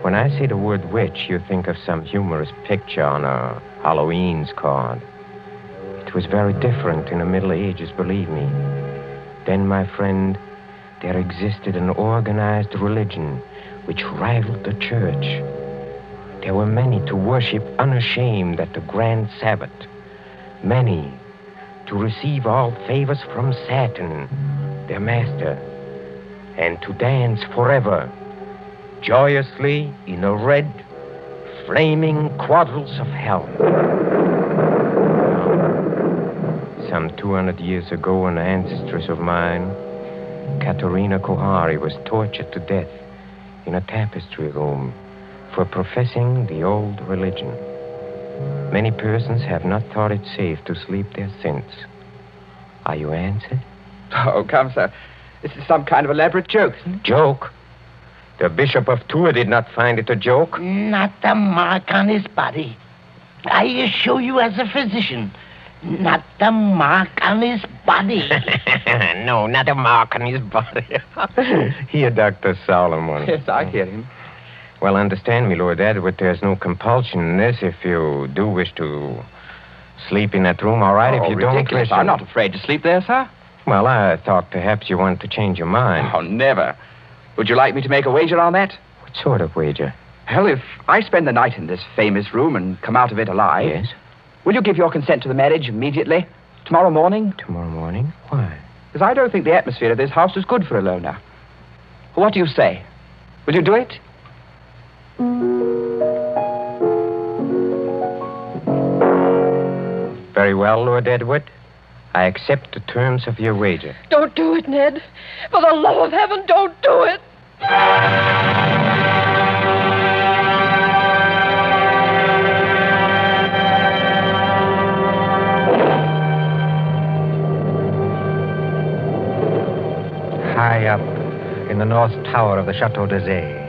when I say the word witch, you think of some humorous picture on a Halloween's card. It was very different in the Middle Ages, believe me. Then, my friend, there existed an organized religion which rivaled the church. There were many to worship unashamed at the grand Sabbath. Many to receive all favors from Saturn, their master, and to dance forever, joyously in the red, flaming quadrilles of hell. Some 200 years ago, an ancestress of mine, Katerina Kohari, was tortured to death in a tapestry room for professing the old religion. Many persons have not thought it safe to sleep there since. Are you answered? Oh, come, sir. This is some kind of elaborate joke, isn't it? Joke? The Bishop of Tours did not find it a joke. Not a mark on his body. I assure you as a physician, not a mark on his body. No, not a mark on his body. Here, Dr. Solomon. Yes, I hear him. Well, understand me, Lord Edward, there's no compulsion in this. If you do wish to sleep in that room, all right. If you don't ridiculous. wish... I'm not afraid to sleep there, sir. Well, I thought perhaps you wanted to change your mind. Oh, never. Would you like me to make a wager on that? What sort of wager? Well, if I spend the night in this famous room and come out of it alive... Yes? Will you give your consent to the marriage immediately? Tomorrow morning? Tomorrow morning? Why? Because I don't think the atmosphere of this house is good for a loner. What do you say? Will you do it? Very well, Lord Edward. I accept the terms of your wager. Don't do it, Ned. For the love of heaven, don't do it. High up in the north tower of the Chateau d'Azay,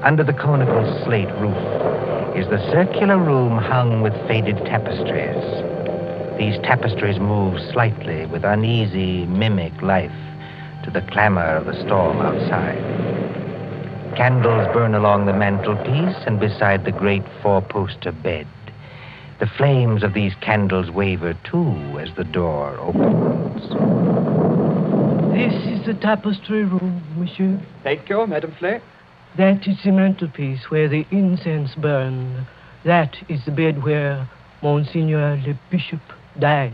under the conical slate roof, is the circular room hung with faded tapestries. These tapestries move slightly with uneasy, mimic life to the clamor of the storm outside. Candles burn along the mantelpiece and beside the great four-poster bed. The flames of these candles waver, too, as the door opens. This is the tapestry room, monsieur. Thank you, Madame Flay. That is the mantelpiece where the incense burned. That is the bed where Monseigneur le Bishop died.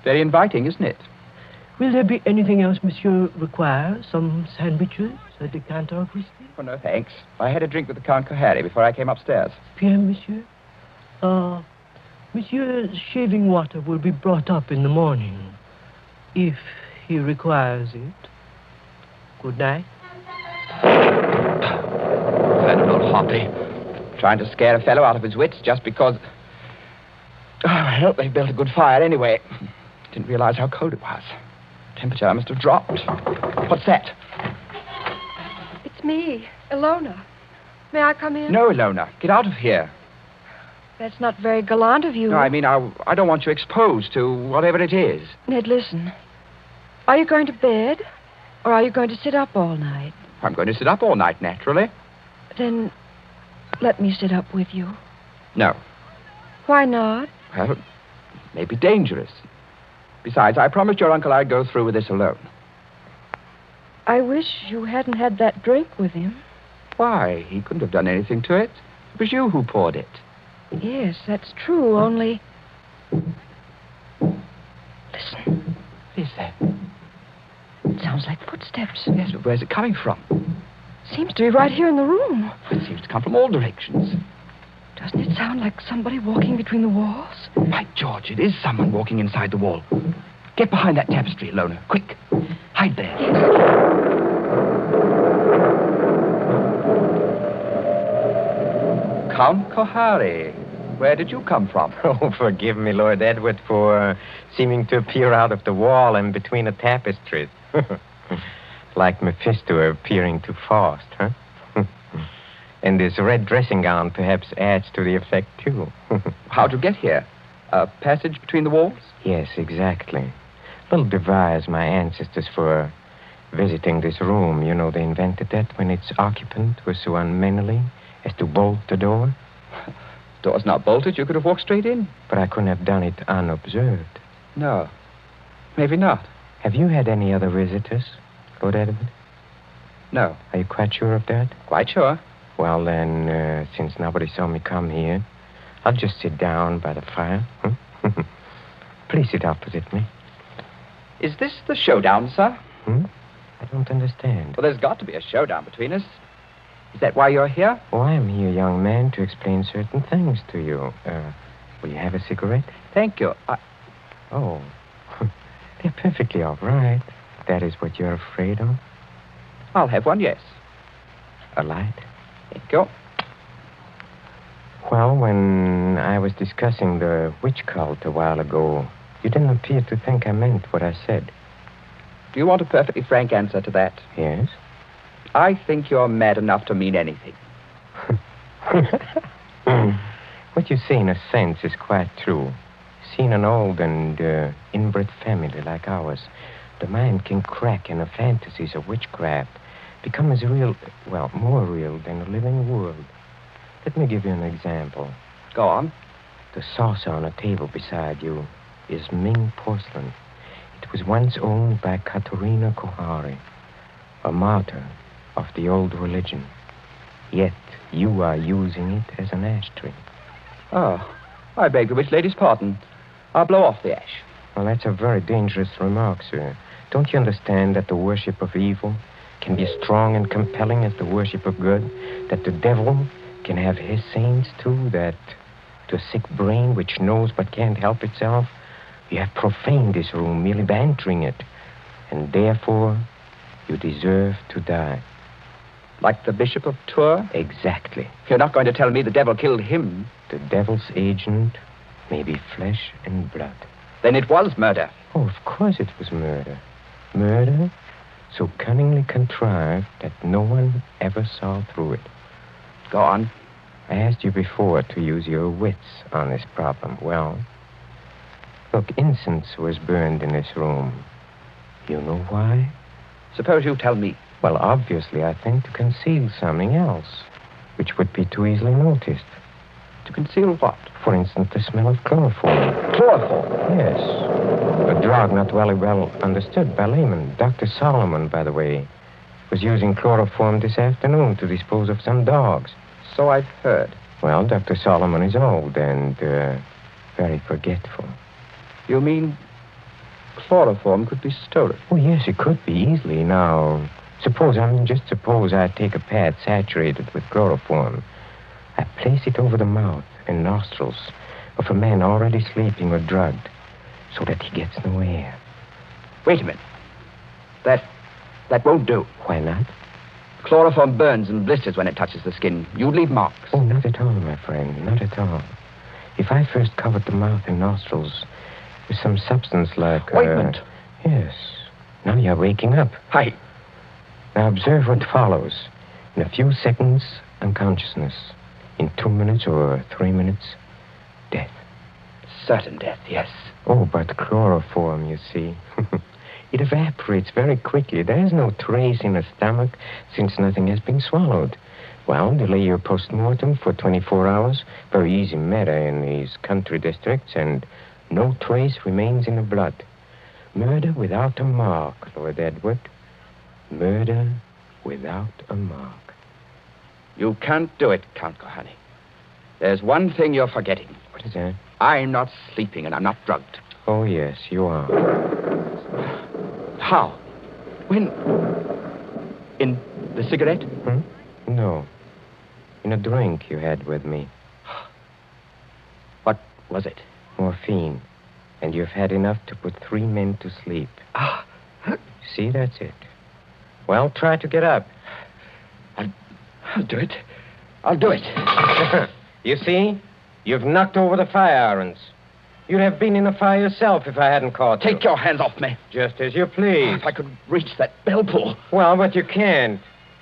Very inviting, isn't it? Will there be anything else monsieur requires? Some sandwiches, a decanter of whiskey? Oh, no, thanks. I had a drink with the Count Kohari before I came upstairs. Bien, monsieur. Monsieur's shaving water will be brought up in the morning, if he requires it. Good night. That old Hoppy. Trying to scare a fellow out of his wits just because... Oh, I hope they built a good fire anyway. Didn't realize how cold it was. Temperature must have dropped. What's that? It's me, Ilona. May I come in? No, Ilona. Get out of here. That's not very gallant of you. No, I mean, I don't want you exposed to whatever it is. Ned, listen. Are you going to bed, or are you going to sit up all night? I'm going to sit up all night, naturally. Then let me sit up with you. No. Why not? Well, it may be dangerous. Besides, I promised your uncle I'd go through with this alone. I wish you hadn't had that drink with him. Why? He couldn't have done anything to it. It was you who poured it. Yes, that's true, only... Listen. What is that? It sounds like footsteps. Yes, but where's it coming from? Seems to be right here in the room. It seems to come from all directions. Doesn't it sound like somebody walking between the walls? By George, it is someone walking inside the wall. Get behind that tapestry, Ilona. Quick. Hide there. Count Kohari. Where did you come from? Oh, forgive me, Lord Edward, for seeming to appear out of the wall and between the tapestries. Like Mephisto appearing to Faust, huh? And this red dressing gown perhaps adds to the effect, too. How'd you get here? A passage between the walls? Yes, exactly. Little device my ancestors for visiting this room. You know, they invented that when its occupant was so unmannerly as to bolt the door. Door's not bolted. You could have walked straight in. But I couldn't have done it unobserved. No. Maybe not. Have you had any other visitors, Lord Edward? No. Are you quite sure of that? Quite sure. Well, then, since nobody saw me come here, I'll just sit down by the fire. Please sit opposite me. Is this the showdown, sir? I don't understand. Well, there's got to be a showdown between us. Is that why you're here? Oh, I'm here, young man, to explain certain things to you. Will you have a cigarette? Thank you. Oh, they're perfectly all right. That is what you're afraid of? I'll have one, yes. A light? Thank you. Well, when I was discussing the witch cult a while ago, you didn't appear to think I meant what I said. Do you want a perfectly frank answer to that? Yes. I think you're mad enough to mean anything. What you say, in a sense, is quite true. See, in an old and inbred family like ours, the mind can crack and the fantasies of witchcraft become as real, well, more real than the living world. Let me give you an example. Go on. The saucer on a table beside you is Ming porcelain. It was once owned by Katerina Kohari, a martyr of the old religion. Yet you are using it as an ashtray. Oh, I beg the witch lady's pardon. I'll blow off the ash. Well, that's a very dangerous remark, sir. Don't you understand that the worship of evil can be as strong and compelling as the worship of good? That the devil can have his saints, too? That to a sick brain which knows but can't help itself, you have profaned this room merely by entering it. And therefore, you deserve to die. Like the Bishop of Tours? Exactly. You're not going to tell me the devil killed him? The devil's agent may be flesh and blood. Then it was murder. Oh, of course it was murder. Murder so cunningly contrived that no one ever saw through it. Go on. I asked you before to use your wits on this problem. Well, look, incense was burned in this room. You know why? Suppose you tell me. Well, obviously, I think to conceal something else, which would be too easily noticed. To conceal what? For instance, the smell of chloroform. Chloroform? Yes. A drug not very well understood by laymen. Dr. Solomon, by the way, was using chloroform this afternoon to dispose of some dogs. So I've heard. Well, Dr. Solomon is old and very forgetful. You mean chloroform could be stolen? Oh, yes, it could be easily. Now, suppose I take a pad saturated with chloroform. I place it over the mouth and nostrils of a man already sleeping or drugged, so that he gets no air. Wait a minute. That won't do. Why not? Chloroform burns and blisters when it touches the skin. You leave marks. Oh, not at all, my friend, not at all. If I first covered the mouth and nostrils with some substance like... Ointment. Yes. Now you're waking up. Hi. Now observe what follows. In a few seconds, unconsciousness. In 2 minutes or 3 minutes, death. Certain death, yes. Oh, but chloroform, you see. It evaporates very quickly. There is no trace in the stomach since nothing has been swallowed. Well, delay your post-mortem for 24 hours. Very easy matter in these country districts, and no trace remains in the blood. Murder without a mark, Lord Edward. Murder without a mark. You can't do it, Count Kohani. There's one thing you're forgetting. What is that? I'm not sleeping and I'm not drugged. Oh, yes, you are. How? When? In the cigarette? No. In a drink you had with me. What was it? Morphine. And you've had enough to put 3 men to sleep. See, that's it. Well, try to get up. I'll do it. I'll do it. You see? You've knocked over the fire irons. You'd have been in the fire yourself if I hadn't caught you. Take your hands off me. Just as you please. If I could reach that bell pull. Well, but you can't.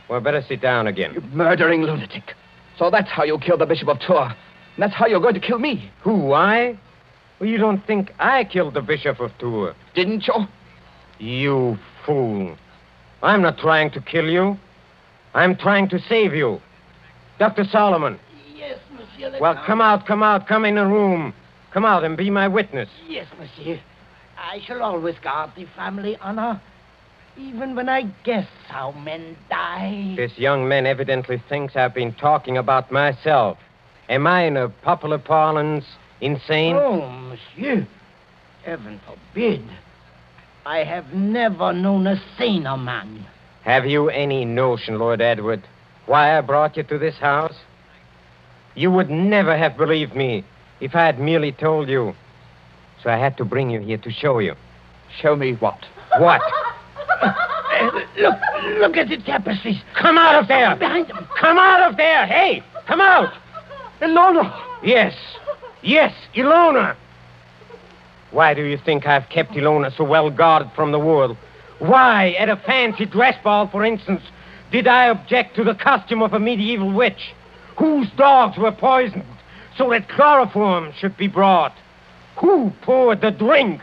Well, better sit down again. You murdering lunatic. So that's how you killed the Bishop of Tours. And that's how you're going to kill me. Who, I? Well, you don't think I killed the Bishop of Tours. Didn't you? You fool. I'm not trying to kill you. I'm trying to save you. Dr. Solomon. Yes, monsieur. Well, come out. Come in the room. Come out and be my witness. Yes, monsieur. I shall always guard the family honor, even when I guess how men die. This young man evidently thinks I've been talking about myself. Am I, in a popular parlance, insane? Oh, monsieur. Heaven forbid. I have never known a saner man. Have you any notion, Lord Edward, why I brought you to this house? You would never have believed me if I had merely told you. So I had to bring you here to show you. Show me what? What? Look at the tapestries. Come out of there! Behind them. Come out of there! Hey, come out! Ilona! Yes, Ilona. Why do you think I've kept Ilona so well guarded from the world? Why, at a fancy dress ball, for instance, did I object to the costume of a medieval witch, whose dogs were poisoned so that chloroform should be brought? Who poured the drink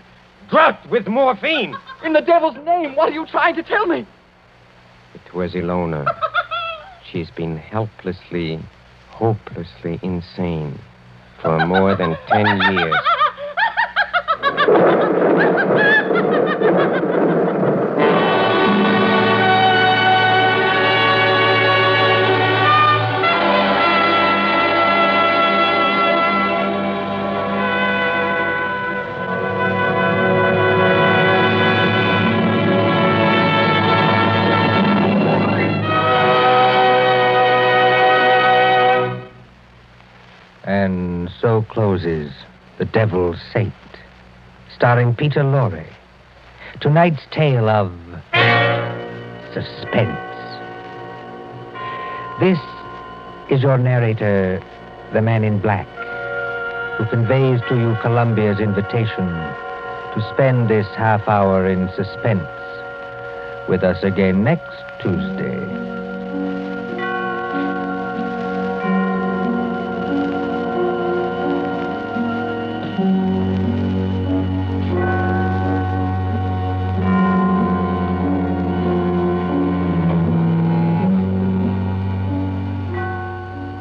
drugged with morphine? In the devil's name, what are you trying to tell me? It was Ilona. She's been helplessly, hopelessly insane for more than 10 years. And so closes The Devil's Saint, starring Peter Lorre. Tonight's tale of suspense. This is your narrator, the man in black, who conveys to you Columbia's invitation to spend this half hour in suspense with us again next Tuesday.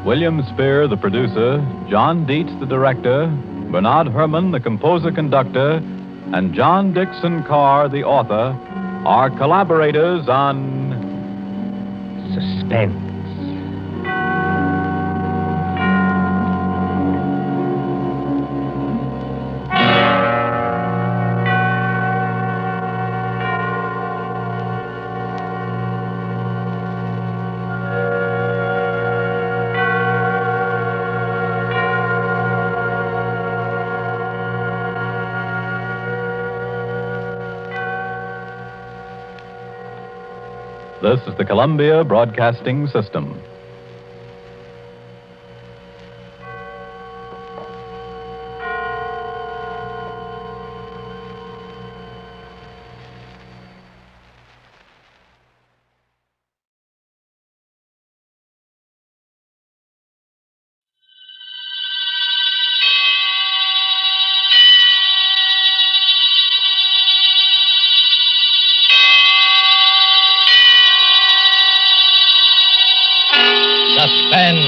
William Spear, the producer, John Dietz, the director, Bernard Herrmann, the composer-conductor, and John Dixon Carr, the author, are collaborators on Suspense. This is the Columbia Broadcasting System. Suspense.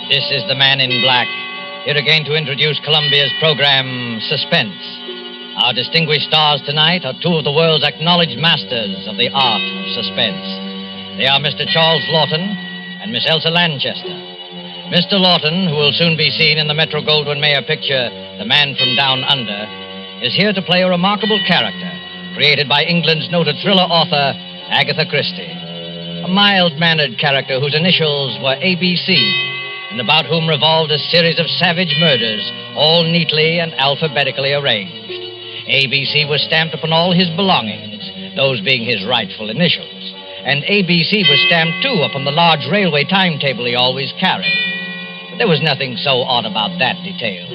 This is the Man in Black, here again to introduce Columbia's program, Suspense. Our distinguished stars tonight are two of the world's acknowledged masters of the art of suspense. They are Mr. Charles Lawton and Miss Elsa Lanchester. Mr. Lawton, who will soon be seen in the Metro-Goldwyn-Mayer picture, The Man from Down Under, is here to play a remarkable character created by England's noted thriller author, Agatha Christie. A mild-mannered character whose initials were ABC, and about whom revolved a series of savage murders, all neatly and alphabetically arranged. ABC was stamped upon all his belongings, those being his rightful initials, and ABC was stamped, too, upon the large railway timetable he always carried. But there was nothing so odd about that detail,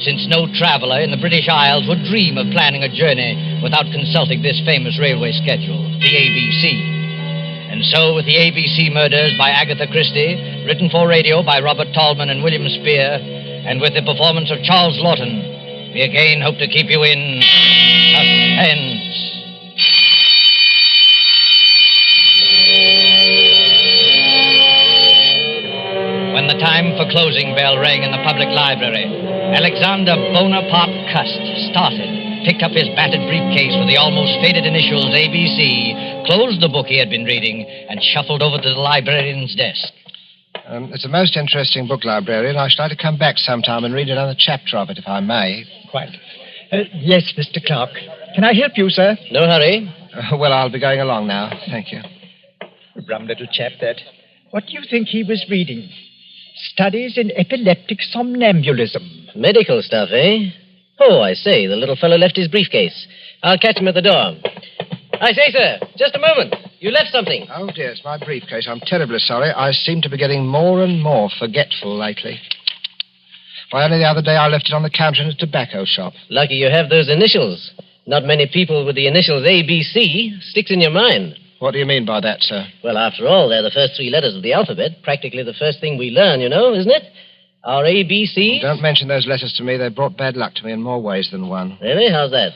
since no traveler in the British Isles would dream of planning a journey without consulting this famous railway schedule, the ABC. And so, with the ABC Murders by Agatha Christie, written for radio by Robert Tallman and William Spear, and with the performance of Charles Lawton, we again hope to keep you in suspense. When the time for closing bell rang in the public library, Alexander Bonaparte Cust started, picked up his battered briefcase with the almost faded initials ABC, closed the book he had been reading, and shuffled over to the librarian's desk. It's a most interesting book, librarian. I should like to come back sometime and read another chapter of it, if I may. Quite. Yes, Mr. Clark. Can I help you, sir? No hurry. Well, I'll be going along now. Thank you. Rum little chap, that. What do you think he was reading? Studies in epileptic somnambulism. Medical stuff, eh? Oh, I say, the little fellow left his briefcase. I'll catch him at the door. I say, sir, just a moment. You left something. Oh, dear, it's my briefcase. I'm terribly sorry. I seem to be getting more and more forgetful lately. Why, only the other day I left it on the counter in a tobacco shop. Lucky you have those initials. Not many people with the initials ABC sticks in your mind. What do you mean by that, sir? Well, after all, they're the first three letters of the alphabet. Practically the first thing we learn, you know, isn't it? Our ABC. Don't mention those letters to me. They've brought bad luck to me in more ways than one. Really? How's that?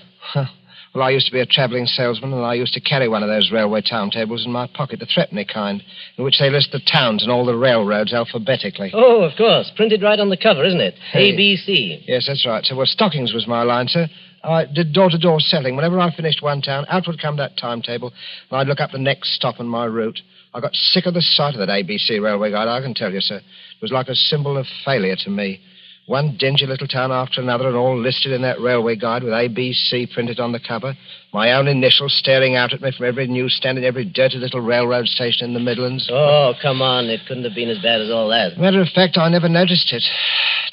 Well, I used to be a travelling salesman, and I used to carry one of those railway timetables in my pocket, the threepenny kind, in which they list the towns and all the railroads alphabetically. Oh, of course. Printed right on the cover, isn't it? Hey. ABC. Yes, that's right, sir. Well, stockings was my line, sir. I did door-to-door selling. Whenever I finished one town, out would come that timetable, and I'd look up the next stop on my route. I got sick of the sight of that ABC railway guide, I can tell you, sir. It was like a symbol of failure to me. One dingy little town after another, and all listed in that railway guide with ABC printed on the cover. My own initials staring out at me from every newsstand and every dirty little railroad station in the Midlands. Oh, come on. It couldn't have been as bad as all that. Matter of fact, I never noticed it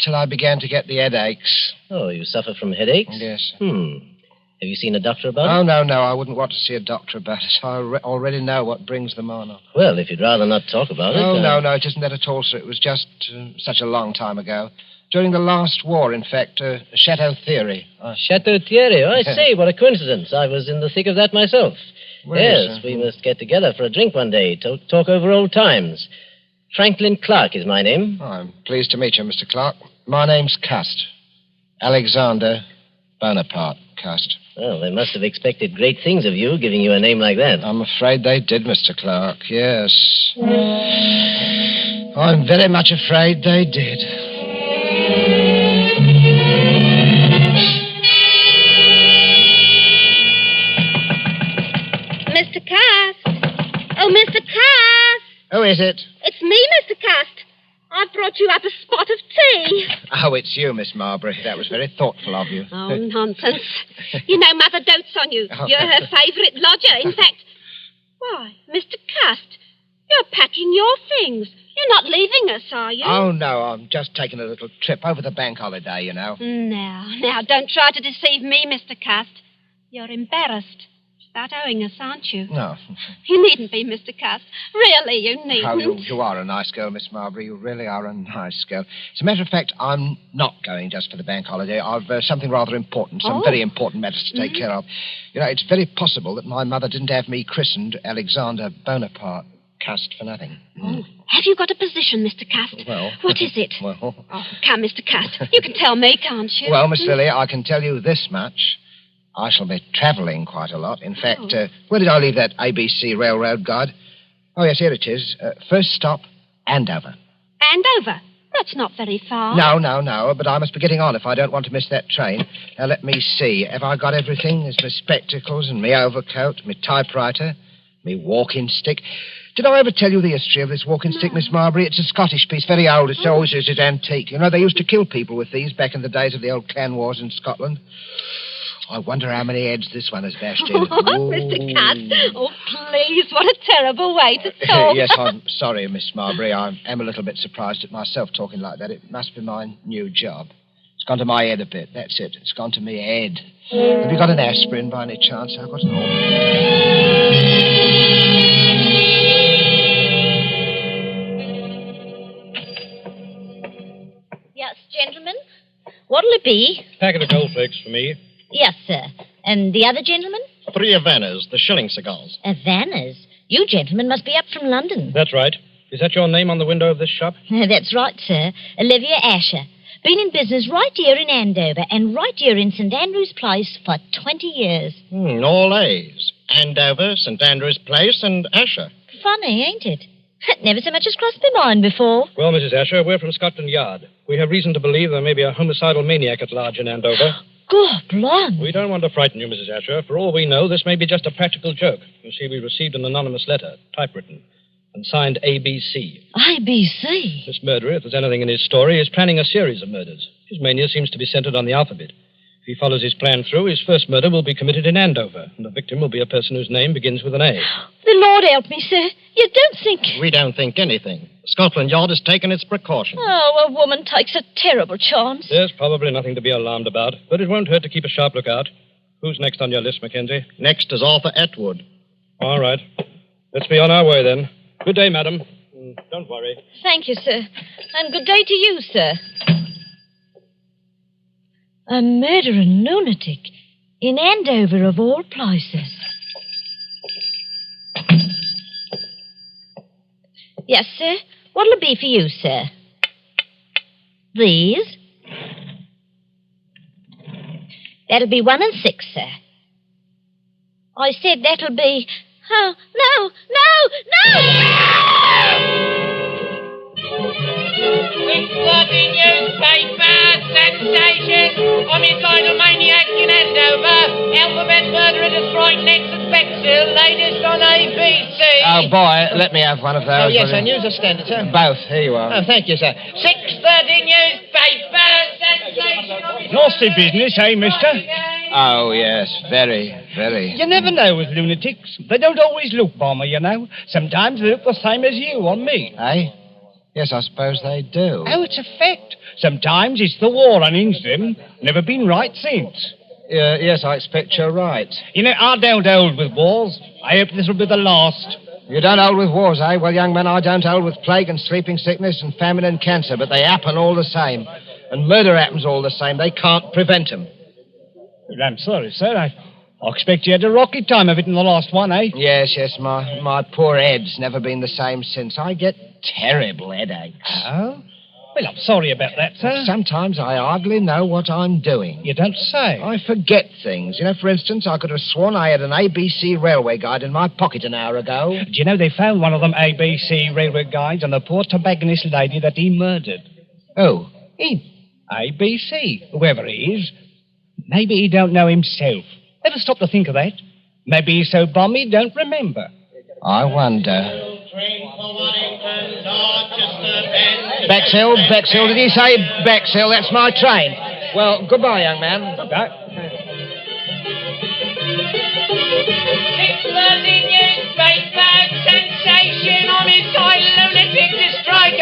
till I began to get the headaches. Oh, you suffer from headaches? Yes. Have you seen a doctor about it? Oh, no. I wouldn't want to see a doctor about it. I already know what brings them on. Well, if you'd rather not talk about it... Oh, no, it isn't that at all, sir. It was just such a long time ago. During the last war, in fact, Chateau Theory. Chateau Thierry? I say, what a coincidence. I was in the thick of that myself. Yes, we must get together for a drink one day, talk over old times. Franklin Clark is my name. Oh, I'm pleased to meet you, Mr. Clark. My name's Cust. Alexander Bonaparte Cust. Well, they must have expected great things of you, giving you a name like that. I'm afraid they did, Mr. Clark, yes. I'm very much afraid they did. Mr. Cust. Oh, Mr. Cust. Who is it? It's me, Mr. Cust. I've brought you up a spot of tea. Oh, it's you, Miss Marbury. That was very thoughtful of you. Oh, nonsense. You know, Mother dotes on you. You're her favourite lodger. In fact, why, Mr. Cust, you're packing your things. You're not leaving us, are you? Oh, no, I'm just taking a little trip over the bank holiday, you know. Now, don't try to deceive me, Mr. Cust. You're embarrassed about owing us, aren't you? No. You needn't be, Mr. Cust. Really, you needn't. Oh, you are a nice girl, Miss Marbury. You really are a nice girl. As a matter of fact, I'm not going just for the bank holiday. I've something rather important, some very important matters to take care of. You know, it's very possible that my mother didn't have me christened Alexander Bonaparte. Cust for nothing. Oh, have you got a position, Mr. Cust? Well... What is it? Well... Oh, come, Mr. Cust. You can tell me, can't you? Well, Miss Lily, I can tell you this much. I shall be travelling quite a lot. In fact, where did I leave that ABC Railroad guide? Oh, yes, here it is. First stop, Andover. Andover? That's not very far. No, but I must be getting on if I don't want to miss that train. Now, let me see. Have I got everything? There's my spectacles and my overcoat, my typewriter, my walking stick. Did I ever tell you the history of this walking stick, Miss Marbury? It's a Scottish piece, very old. It's always is antique. You know, they used to kill people with these back in the days of the old clan wars in Scotland. I wonder how many heads this one has bashed in. Mr. Cust. Oh, please, what a terrible way to talk. Yes, I'm sorry, Miss Marbury. I am a little bit surprised at myself talking like that. It must be my new job. It's gone to my head a bit. That's it. It's gone to me head. Have you got an aspirin by any chance? I've got an Yes, gentlemen. What'll it be? Packet of goldflakes for me. Yes, sir. And the other gentleman? 3 Havanas, the shilling cigars. Havanas? You gentlemen must be up from London. That's right. Is that your name on the window of this shop? That's right, sir. Olivia Asher. Been in business right here in Andover and right here in St. Andrew's Place for 20 years. All A's. Andover, St. Andrew's Place, and Asher. Funny, ain't it? Never so much as crossed my mind before. Well, Mrs. Asher, we're from Scotland Yard. We have reason to believe there may be a homicidal maniac at large in Andover. God, blimey. We don't want to frighten you, Mrs. Asher. For all we know, this may be just a practical joke. You see, we received an anonymous letter, typewritten, and signed ABC. ABC? This murderer, if there's anything in his story, is planning a series of murders. His mania seems to be centered on the alphabet. If he follows his plan through, his first murder will be committed in Andover, and the victim will be a person whose name begins with an A. The Lord help me, sir. You don't think... We don't think anything. Scotland Yard has taken its precautions. Oh, a woman takes a terrible chance. There's probably nothing to be alarmed about, but it won't hurt to keep a sharp lookout. Who's next on your list, Mackenzie? Next is Arthur Atwood. All right. Let's be on our way, then. Good day, madam. Don't worry. Thank you, sir. And good day to you, sir. A murdering lunatic in Andover, of all places. Yes, sir. What'll it be for you, sir? These? That'll be 1 and 6, sir. I said that'll be... Oh, no! 6:30 newspaper, sensation, homicidal maniac in Andover, alphabet murderer destroyed next suspect still, latest on ABC. Oh, boy, let me have one of those. Oh, yes, a news standard, sir. Both. Here you are. Oh, thank you, sir. 6:30 newspaper, sensation. Nasty business, eh, mister? Oh, yes, very, very. You never know with lunatics. They don't always look bomber, you know. Sometimes they look the same as you on me. Eh? Yes, I suppose they do. Oh, it's a fact. Sometimes it's the war unhinged them. Never been right since. Yes, I expect you're right. You know, I don't hold with wars. I hope this will be the last. You don't hold with wars, eh? Well, young man, I don't hold with plague and sleeping sickness and famine and cancer, but they happen all the same. And murder happens all the same. They can't prevent them. Well, I'm sorry, sir. I expect you had a rocky time of it in the last one, eh? Yes, my poor head's never been the same since. I get terrible headaches. Oh? Well, I'm sorry about that, sir. Sometimes I hardly know what I'm doing. You don't say. I forget things. You know, for instance, I could have sworn I had an ABC railway guide in my pocket an hour ago. Do you know they found one of them ABC railway guides on the poor tobacconist lady that he murdered? Who? Him. ABC, whoever he is. Maybe he don't know himself. Ever stop to think of that? Maybe he's so bum he don't remember. I wonder. Bexhill, did he say Bexhill? That's my train. Well, goodbye, young man. Goodbye. 6:30 newspaper, sensation, homicide, lunatic to strike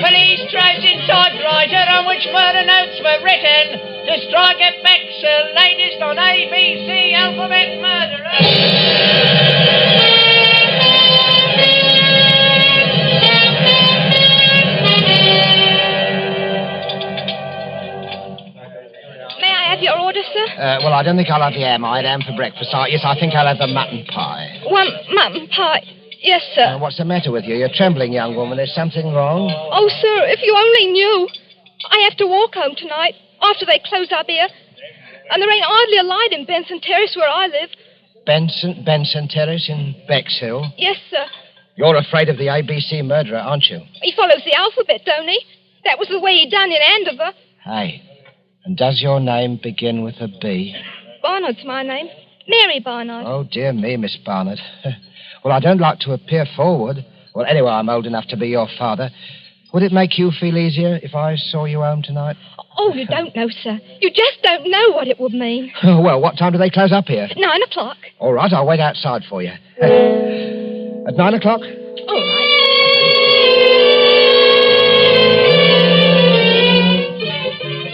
police tracing typewriter on which murder notes were written to strike at Bexhill, latest on ABC Alphabet Murderer. May I have your order, sir? Well, I don't think I'll have the ham for breakfast. Yes, I think I'll have the mutton pie. One mutton pie. Yes, sir. What's the matter with you? You're trembling, young woman. Is something wrong? Oh, sir, if you only knew. I have to walk home tonight after they close up here. And there ain't hardly a light in Benson Terrace where I live. Benson Terrace in Bexhill? Yes, sir. You're afraid of the ABC murderer, aren't you? He follows the alphabet, don't he? That was the way he done in Andover. Hey, and does your name begin with a B? Barnard's my name. Mary Barnard. Oh, dear me, Miss Barnard. Well, I don't like to appear forward. Well, anyway, I'm old enough to be your father. Would it make you feel easier if I saw you home tonight? Oh, you don't know, sir. You just don't know what it would mean. Oh, well, what time do they close up here? 9 o'clock. All right, I'll wait outside for you. At 9 o'clock? All right.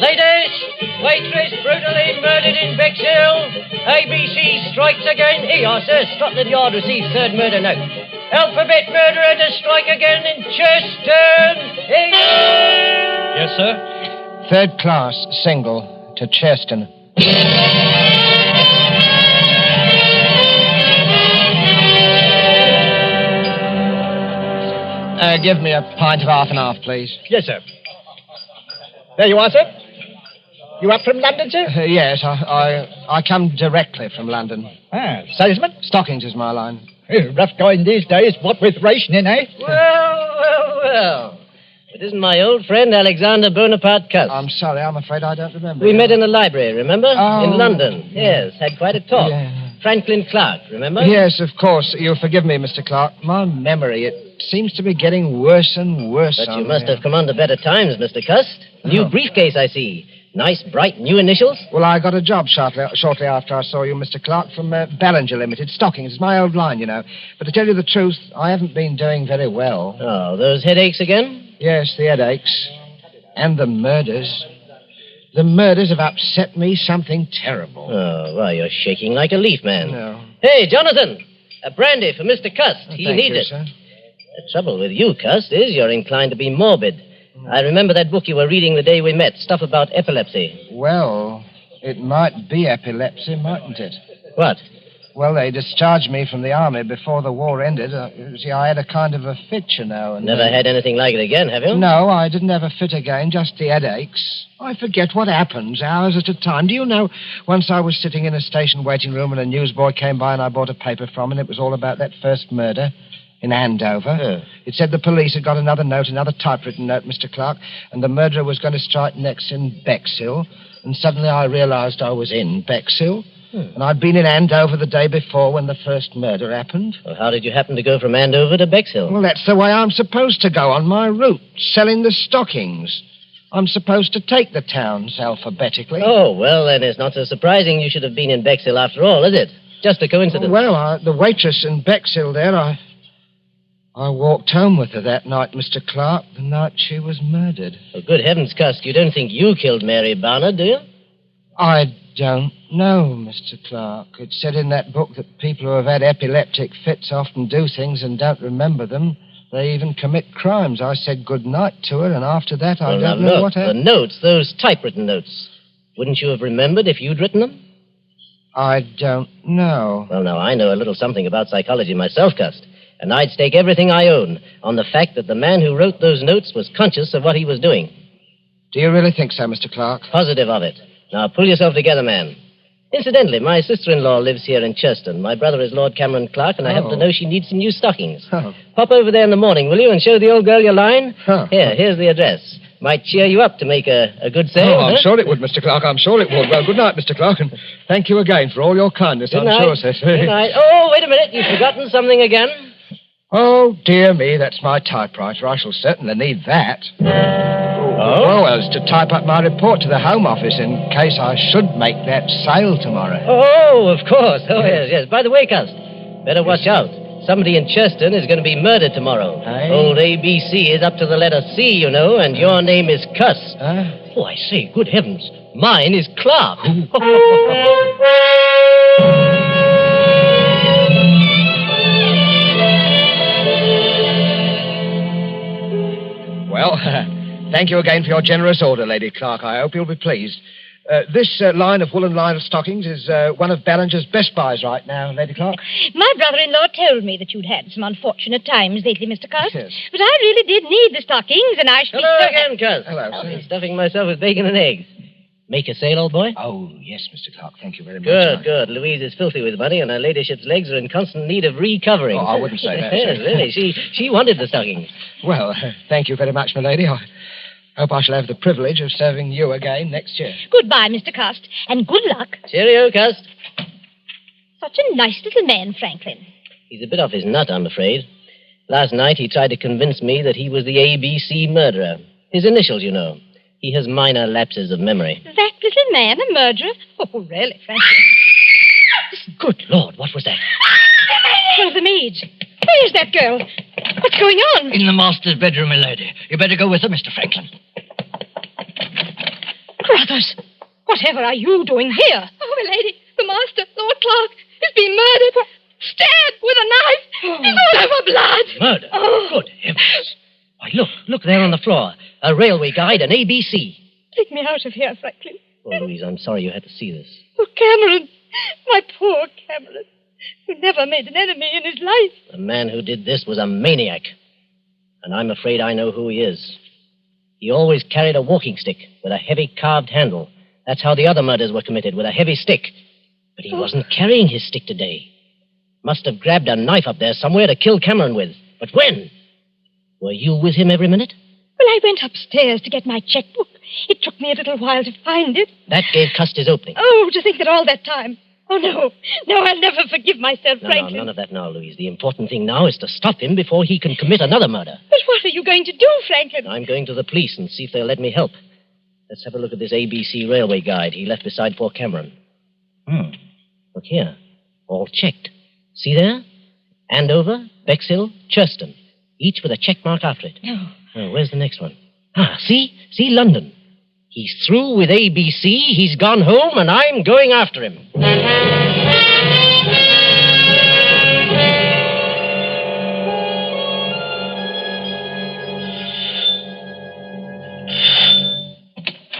Ladies, waitress brutally murdered in Bexhill. ABC strikes again. Here you are, sir. Scotland Yard receives third murder note. Alphabet murderer to strike again in Chester. Yes, sir? Third class, single, to Cheston. Give me a pint of half and half, please. Yes, sir. There you are, sir. You up from London, sir? Yes, I come directly from London. Ah, salesman? Stockings is my line. Rough going these days, what with rationing, eh? Well. It isn't my old friend Alexander Bonaparte Cust. I'm sorry, I'm afraid I don't remember. We met in the library, remember? Oh. In London. Yes, had quite a talk. Yeah. Franklin Clark, remember? Yes, of course. You'll forgive me, Mr. Clark. My memory, it seems to be getting worse and worse. But you must have come under better times, Mr. Cust. New briefcase, I see. Nice, bright, new initials. Well, I got a job shortly after I saw you, Mr. Clark, from Ballinger Limited. Stockings. It's my old line, you know. But to tell you the truth, I haven't been doing very well. Oh, those headaches again? Yes, the headaches. And the murders. The murders have upset me something terrible. Oh, well, you're shaking like a leaf, man. No. Hey, Jonathan, a brandy for Mr. Cust. He Thank needs you, it. sir. The trouble with you, Cust, is you're inclined to be morbid. I remember that book you were reading the day we met, stuff about epilepsy. Well, it might be epilepsy, mightn't it? What? Well, they discharged me from the army before the war ended. You see, I had a kind of a fit, you know. And Never had anything like it again, have you? No, I didn't have a fit again, just the headaches. I forget what happens, hours at a time. Do you know, once I was sitting in a station waiting room and a newsboy came by and I bought a paper from him, and it was all about that first murder in Andover. Huh. It said the police had got another note, another typewritten note, Mr. Clark, and the murderer was going to strike next in Bexhill. And suddenly I realized I was in Bexhill. And I'd been in Andover the day before when the first murder happened. Well, how did you happen to go from Andover to Bexhill? Well, that's the way I'm supposed to go on my route, selling the stockings. I'm supposed to take the towns alphabetically. Oh, well, then it's not so surprising you should have been in Bexhill after all, is it? Just a coincidence. Well, the waitress in Bexhill there, I walked home with her that night, Mr. Clark, the night she was murdered. Oh, good heavens, Cust, you don't think you killed Mary Barnard, do you? I don't know, Mr. Clark. It said in that book that people who have had epileptic fits often do things and don't remember them. They even commit crimes. I said good night to her, and after that, I don't know what happened. The notes, those typewritten notes. Wouldn't you have remembered if you'd written them? I don't know. Well, now, I know a little something about psychology myself, Cust. And I'd stake everything I own on the fact that the man who wrote those notes was conscious of what he was doing. Do you really think so, Mr. Clark? Positive of it. Now, pull yourself together, man. Incidentally, my sister-in-law lives here in Cheston. My brother is Lord Cameron Clark, and I happen to know she needs some new stockings. Oh. Pop over there in the morning, will you, and show the old girl your line? Here's the address. Might cheer you up to make a good sale. I'm sure it would, Mr. Clark. I'm sure it would. Well, good night, Mr. Clark, and thank you again for all your kindness. Good I'm night. sure, sir. Good night. Oh, wait a minute. You've forgotten something again. Oh, dear me, that's my typewriter. I shall certainly need that. Oh? Well, it's to type up my report to the Home Office in case I should make that sale tomorrow. Oh, of course. Oh, yes. By the way, Cust, better watch out. Somebody in Cheston is going to be murdered tomorrow. Aye. Old ABC is up to the letter C, you know, and your name is Cuss. Oh, I say, good heavens. Mine is Clark. Well, thank you again for your generous order, Lady Clark. I hope you'll be pleased. This line of woolen lined stockings is one of Ballinger's best buys right now, Lady Clark. My brother-in-law told me that you'd had some unfortunate times lately, Mr. Cuss. Yes. But I really did need the stockings, and I should Hello be so... again, Cuss. Hello, I've sir. been stuffing myself with bacon and eggs. Make a sale, old boy? Oh, yes, Mr. Clark. Thank you very much. Good, good. Louise is filthy with money, and her ladyship's legs are in constant need of recovering. Oh, I wouldn't say that, Yes, sir. really. She wanted the stockings. Well, thank you very much, my lady. I hope I shall have the privilege of serving you again next year. Goodbye, Mr. Cust, and good luck. Cheerio, Cuss. Such a nice little man, Franklin. He's a bit off his nut, I'm afraid. Last night he tried to convince me that he was the ABC murderer. His initials, you know. He has minor lapses of memory. That little man a murderer? Oh, really, Franklin? Good Lord, what was that? One of the maids. Where's that girl? What's going on? In the master's bedroom, my lady. You better go with her, Mr. Franklin. Brothers, whatever are you doing here? Oh, my lady, the master, Lord Clark, has been murdered. Stabbed with a knife. He's all over blood. Murder? Oh. Good heavens. Why, look there on the floor. A railway guide and ABC. Take me out of here, Franklin. Oh, Louise, I'm sorry you had to see this. Oh, Cameron. My poor Cameron. Who never made an enemy in his life. The man who did this was a maniac. And I'm afraid I know who he is. He always carried a walking stick with a heavy carved handle. That's how the other murders were committed, with a heavy stick. But he wasn't carrying his stick today. Must have grabbed a knife up there somewhere to kill Cameron with. But when? Were you with him every minute? Well, I went upstairs to get my checkbook. It took me a little while to find it. That gave Cust his opening. Oh, to think that all that time. Oh, no. No, I'll never forgive myself, No, Franklin. none of that now, Louise. The important thing now is to stop him before he can commit another murder. But what are you going to do, Franklin? I'm going to the police and see if they'll let me help. Let's have a look at this ABC railway guide he left beside poor Cameron. Look here. All checked. See there? Andover, Bexhill, Churchton. Each with a check mark after it. Oh, where's the next one? See? See, London. He's through with ABC, he's gone home, and I'm going after him.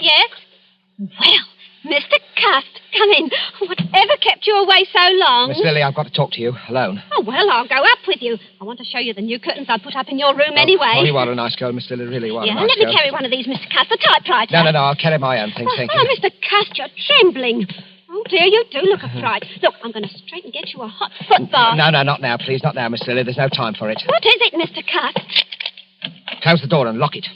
Yes? Well, Mr. Cust, come in. Whatever kept you away so long? Miss Lily, I've got to talk to you alone. Oh, well, I'll go up with you. I want to show you the new curtains I put up in your room anyway. Oh, you are a nice girl, Miss Lily, really, you are Yeah, a nice let me girl. carry one of these, Mr. Cust, the typewriter. No, I'll carry my own things, thank you. Oh, Mr. Cust, you're trembling. Oh, dear, you do look a fright. Look, I'm going to straight and get you a hot foot bath. No, not now, please, not now, Miss Lily. There's no time for it. What is it, Mr. Cust? Close the door and lock it.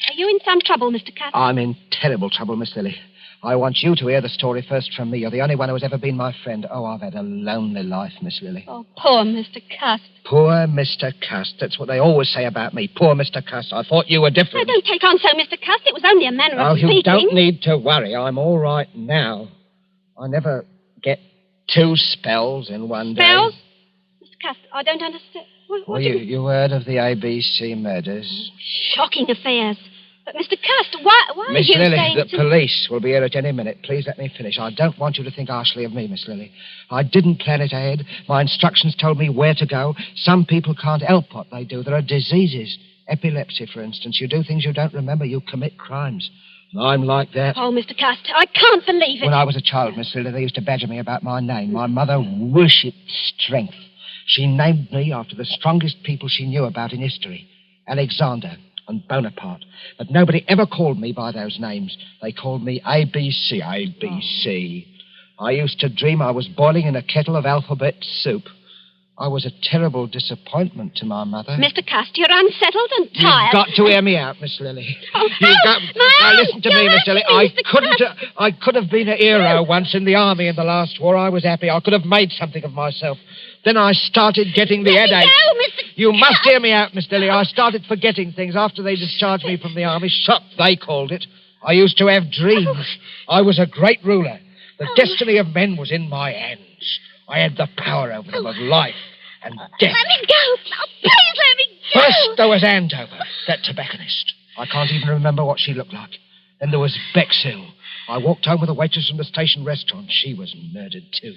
Are you in some trouble, Mr. Cust? I'm in terrible trouble, Miss Lily. I want you to hear the story first from me. You're the only one who has ever been my friend. Oh, I've had a lonely life, Miss Lily. Oh, poor Mr. Cust. Poor Mr. Cust. That's what they always say about me. Poor Mr. Cust. I thought you were Oh, different. don't take on so, Mr. Cust. It was only a manner Oh, of you speaking. don't need to worry. I'm all right now. I never get 2 spells in one day. Spells? Mr. Cust, I don't understand. Well, you heard of the ABC murders? Shocking affairs. But, Mr. Cust, why Miss are you Lily, saying... the police will be here at any minute. Please let me finish. I don't want you to think harshly of me, Miss Lily. I didn't plan it ahead. My instructions told me where to go. Some people can't help what they do. There are diseases. Epilepsy, for instance. You do things you don't remember. You commit crimes. And I'm like that. Oh, Mr. Cust, I can't believe it. When I was a child, Miss Lily, they used to badger me about my name. My mother worshipped strength. She named me after the strongest people she knew about in history. Alexander and Bonaparte. But nobody ever called me by those names. They called me ABC. ABC. I used to dream I was boiling in a kettle of alphabet soup. I was a terrible disappointment to my mother. Mr. Cust, you're unsettled and tired. You've got to hear me out, Miss Lily. Oh, You've got... my Now, arm! listen to me, You're Miss Lily. hurting me, Mr. I could have been a hero once in the army in the last war. I was happy. I could have made something of myself. Then I started getting the headache. No, Mr. You must hear me out, Miss Lily. I started forgetting things after they discharged me from the army. Shock, they called it. I used to have dreams. I was a great ruler. The destiny of men was in my hands. I had the power over them of life and death. Let me go. Oh, please let me go. First, there was Andover, that tobacconist. I can't even remember what she looked like. Then there was Bexhill. I walked home with a waitress from the station restaurant. She was murdered, too.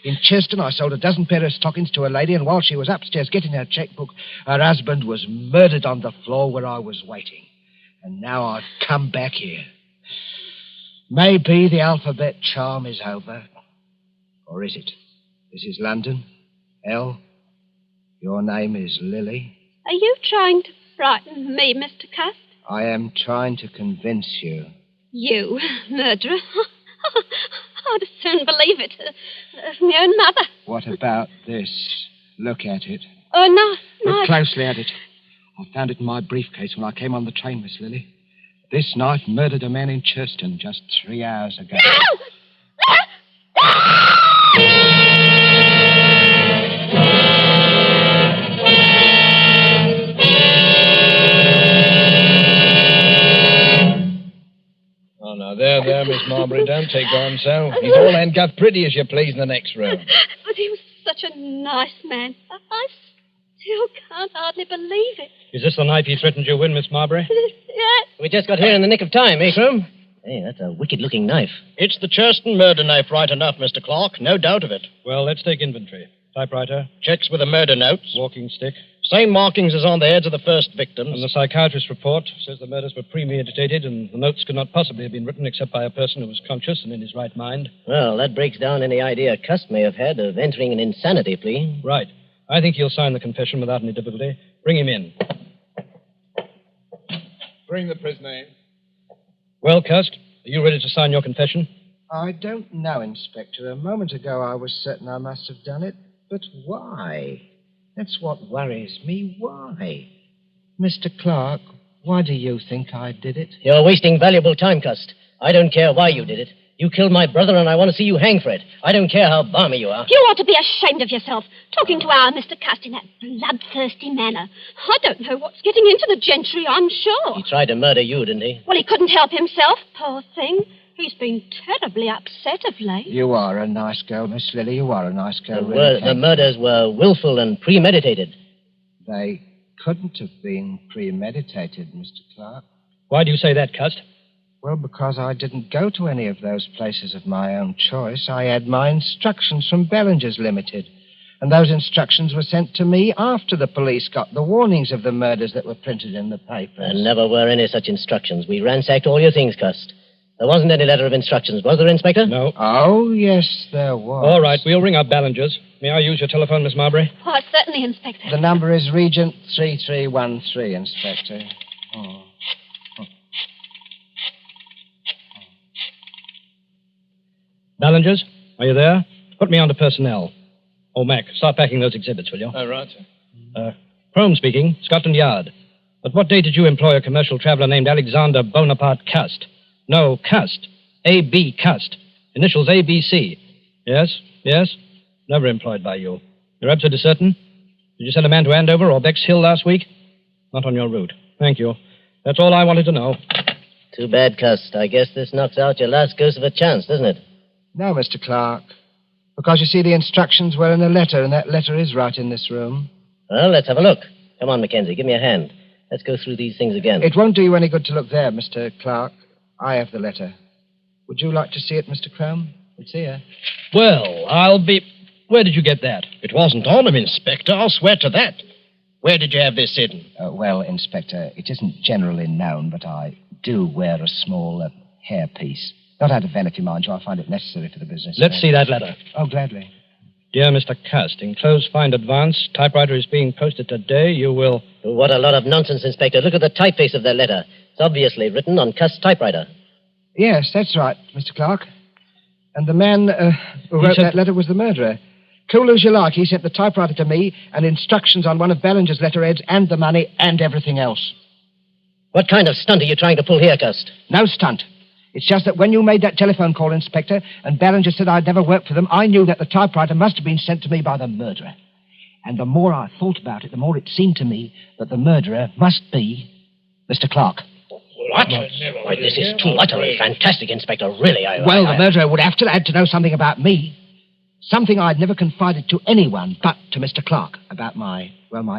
In Cheston, I sold a dozen pair of stockings to a lady, and while she was upstairs getting her checkbook, her husband was murdered on the floor where I was waiting. And now I've come back here. Maybe the alphabet charm is over. Or is it? This is London. L. Your name is Lily. Are you trying to frighten me, Mr. Cust? I am trying to convince you. You, murderer? I'd as soon believe it as my own mother. What about this? Look at it. Oh, no, no. Look closely at it. I found it in my briefcase when I came on the train, Miss Lily. This knife murdered a man in Churston just 3 hours ago. Oh, now, there, Miss Marbury, don't take on so. He's all handcuffed pretty as you please in the next room. But he was such a nice man. I still can't hardly believe it. Is this the knife he threatened you with, Miss Marbury? Yes. We just got here in the nick of time, eh, Croom? Hey, that's a wicked-looking knife. It's the Churston murder knife right enough, Mr. Clark. No doubt of it. Well, let's take inventory. Typewriter. Checks with the murder notes. Walking stick. Same markings as on the heads of the first victims. And the psychiatrist's report says the murders were premeditated and the notes could not possibly have been written except by a person who was conscious and in his right mind. Well, that breaks down any idea Cust may have had of entering an insanity plea. Right. I think he'll sign the confession without any difficulty. Bring him in. Bring the prisoner in. Well, Cust, are you ready to sign your confession? I don't know, Inspector. A moment ago I was certain I must have done it. But why? That's what worries me. Why? Mr. Clark, why do you think I did it? You're wasting valuable time, Cust. I don't care why you did it. You killed my brother, and I want to see you hang for it. I don't care how balmy you are. You ought to be ashamed of yourself, talking to our Mr. Cust in that bloodthirsty manner. I don't know what's getting into the gentry, I'm sure. He tried to murder you, didn't he? Well, he couldn't help himself, poor thing. He's been terribly upset of late. You are a nice girl, Miss Lily. You are a nice girl. Really, The murders were willful and premeditated. They couldn't have been premeditated, Mr. Clark. Why do you say that, Cust? Well, because I didn't go to any of those places of my own choice. I had my instructions from Bellinger's Limited. And those instructions were sent to me after the police got the warnings of the murders that were printed in the papers. There never were any such instructions. We ransacked all your things, Cust. There wasn't any letter of instructions, was there, Inspector? No. Oh, yes, there was. All right, we'll ring up Ballinger's. May I use your telephone, Miss Marbury? Oh, certainly, Inspector. The number is Regent 3313, Inspector. Oh. Ballinger's, are you there? Put me on to personnel. Oh, Mac, start packing those exhibits, will you? Oh, right, sir. Crome speaking, Scotland Yard. At what date did you employ a commercial traveler named Alexander Bonaparte Cust? No, Cust. A.B. Cust. Initials A.B.C. Yes, yes. Never employed by you. You're absolutely certain? Did you send a man to Andover or Bexhill last week? Not on your route. Thank you. That's all I wanted to know. Too bad, Cust. I guess this knocks out your last ghost of a chance, doesn't it? No, Mr. Clark. Because, you see, the instructions were in a letter, and that letter is right in this room. Well, let's have a look. Come on, Mackenzie, give me a hand. Let's go through these things again. It won't do you any good to look there, Mr. Clark. I have the letter. Would you like to see it, Mr. Crome? It's here. Well, I'll be... Where did you get that? It wasn't on him, Inspector. I'll swear to that. Where did you have this hidden? Well, Inspector, it isn't generally known, but I do wear a small hairpiece. Not out of vanity, mind you. I find it necessary for the business. Let's see that letter. Oh, gladly. Dear Mr. Cust, enclosed find advance. Typewriter is being posted today. You will... What a lot of nonsense, Inspector. Look at the typeface of that letter. It's obviously written on Cust's typewriter. Yes, that's right, Mr. Clark. And the man who wrote that letter was the murderer. Cool as you like, he sent the typewriter to me and instructions on one of Ballinger's letterheads and the money and everything else. What kind of stunt are you trying to pull here, Cust? No stunt. It's just that when you made that telephone call, Inspector, and Ballinger said I'd never worked for them, I knew that the typewriter must have been sent to me by the murderer. And the more I thought about it, the more it seemed to me that the murderer must be Mr. Clark. What? Why, this is too utterly fantastic, Inspector. Really, Well, the murderer would have to know something about me. Something I'd never confided to anyone but to Mr. Clark about my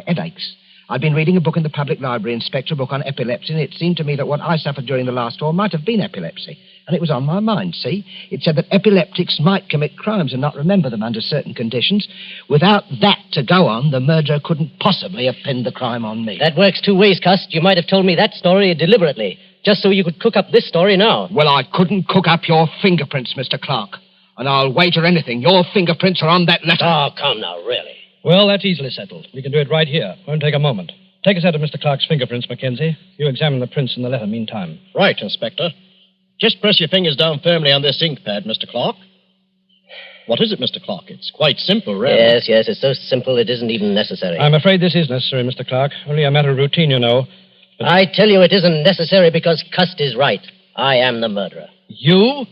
headaches. I'd been reading a book in the public library, Inspector, a book on epilepsy, and it seemed to me that what I suffered during the last war might have been epilepsy. And it was on my mind, see? It said that epileptics might commit crimes and not remember them under certain conditions. Without that to go on, the murderer couldn't possibly have pinned the crime on me. That works two ways, Cust. You might have told me that story deliberately, just so you could cook up this story now. Well, I couldn't cook up your fingerprints, Mr. Clark. And I'll wager anything. Your fingerprints are on that letter. Oh, come now, really. Well, that's easily settled. We can do it right here. Won't take a moment. Take a set of Mr. Clark's fingerprints, Mackenzie. You examine the prints in the letter meantime. Right, Inspector. Just press your fingers down firmly on this ink pad, Mr. Clark. What is it, Mr. Clark? It's quite simple, really. Yes, it's so simple it isn't even necessary. I'm afraid this is necessary, Mr. Clark. Only a matter of routine, you know. But I tell you it isn't necessary because Cust is right. I am the murderer. You?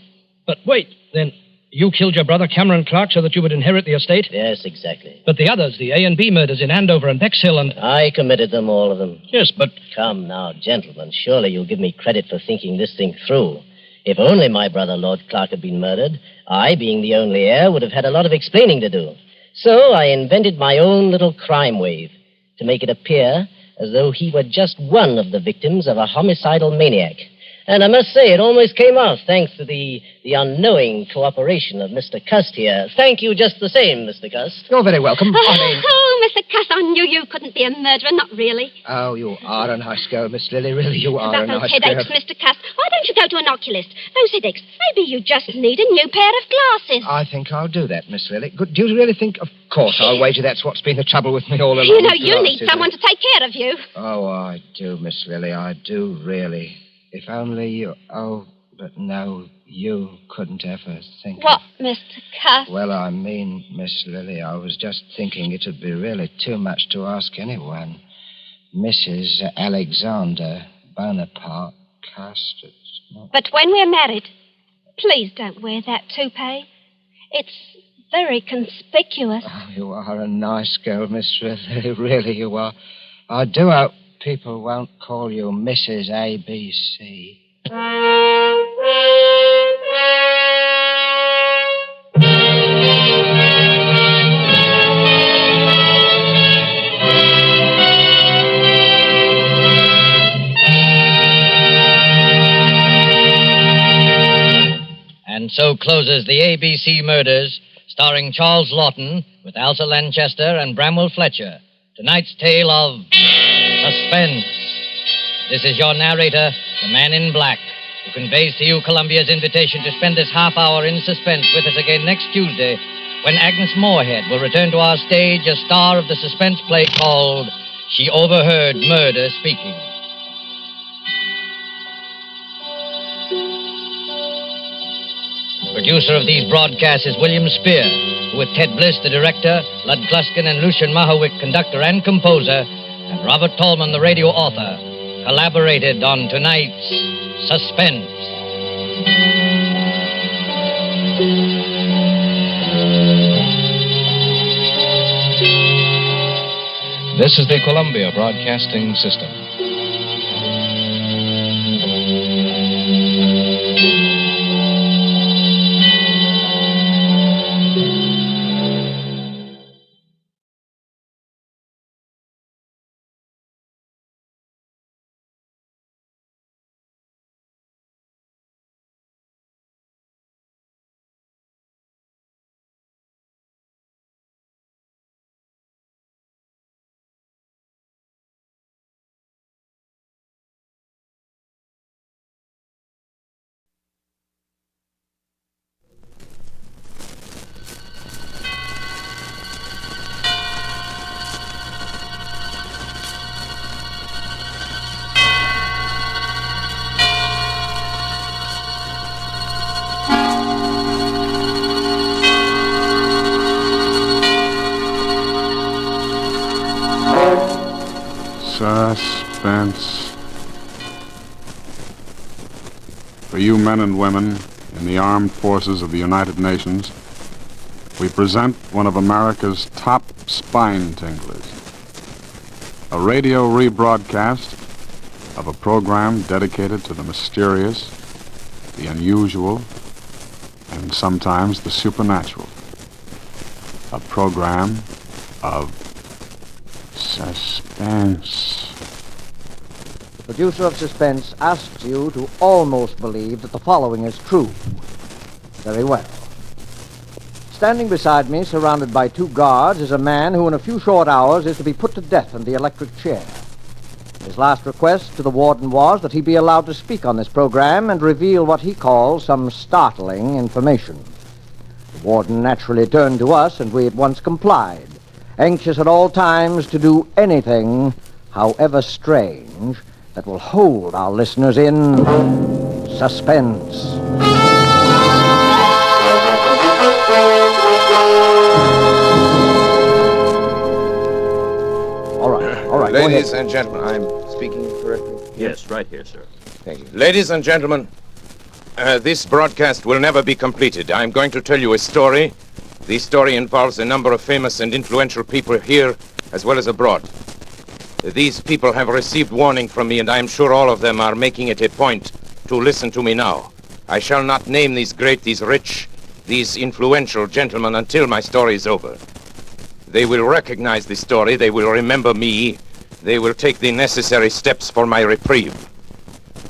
But wait, then you killed your brother Cameron Clark so that you would inherit the estate? Yes, exactly. But the others, the A and B murders in Andover and Bexhill and... I committed them, all of them. Yes, but... Come now, gentlemen, surely you'll give me credit for thinking this thing through. If only my brother Lord Clark had been murdered, I, being the only heir, would have had a lot of explaining to do. So I invented my own little crime wave to make it appear as though he were just one of the victims of a homicidal maniac. And I must say, it almost came off, thanks to the unknowing cooperation of Mr. Cust here. Thank you just the same, Mr. Cust. You're very welcome. Oh, Mr. Cuss, I knew you couldn't be a murderer, not really. Oh, you are a nice girl, Miss Lily. Really, you are About a those nice headaches, girl. Mr. Cuss, why don't you go to an oculist? Those headaches, maybe you just need a new pair of glasses. I think I'll do that, Miss Lily. Good. Do you really think... Of course, I'll wager that's what's been the trouble with me all along. You know, you need someone to take care of you. Oh, I do, Miss Lily. I do, really. If only you... Oh, but no, you couldn't ever think What, Mr. Cuss? Well, I mean, Miss Lily, I was just thinking it'd be really too much to ask anyone. Mrs. Alexander Bonaparte Cust. But when we're married, please don't wear that toupee. It's very conspicuous. Oh, you are a nice girl, Miss Lily. Really, you are. I do hope people won't call you Mrs. ABC. And so closes the ABC Murders, starring Charles Lawton with Elsa Lanchester and Bramwell Fletcher. Tonight's tale of suspense. This is your narrator, the Man in Black, who conveys to you Columbia's invitation to spend this half hour in suspense with us again next Tuesday, when Agnes Moorehead will return to our stage as star of the suspense play called She Overheard Murder Speaking. Producer of these broadcasts is William Spear, who with Ted Bliss, the director, Lud Gluskin and Lucian Mahowick, conductor and composer, and Robert Tallman, the radio author, collaborated on tonight's Suspense. This is the Columbia Broadcasting System. Suspense. For you men and women in the armed forces of the United Nations, we present one of America's top spine-tinglers. A radio rebroadcast of a program dedicated to the mysterious, the unusual, and sometimes the supernatural. a program of suspense. The producer of Suspense asks you to almost believe that the following is true. Very well. Standing beside me, surrounded by 2 guards, is a man who in a few short hours is to be put to death in the electric chair. His last request to the warden was that he be allowed to speak on this program and reveal what he calls some startling information. The warden naturally turned to us, and we at once complied, anxious at all times to do anything, however strange, that will hold our listeners in suspense. All right, Ladies and gentlemen, I'm speaking correctly? Yes, right here, sir. Thank you. Ladies and gentlemen, this broadcast will never be completed. I'm going to tell you a story. The story involves a number of famous and influential people here as well as abroad. These people have received warning from me, and I'm sure all of them are making it a point to listen to me now. I shall not name these great, these rich, these influential gentlemen until my story is over. They will recognize the story, they will remember me, they will take the necessary steps for my reprieve.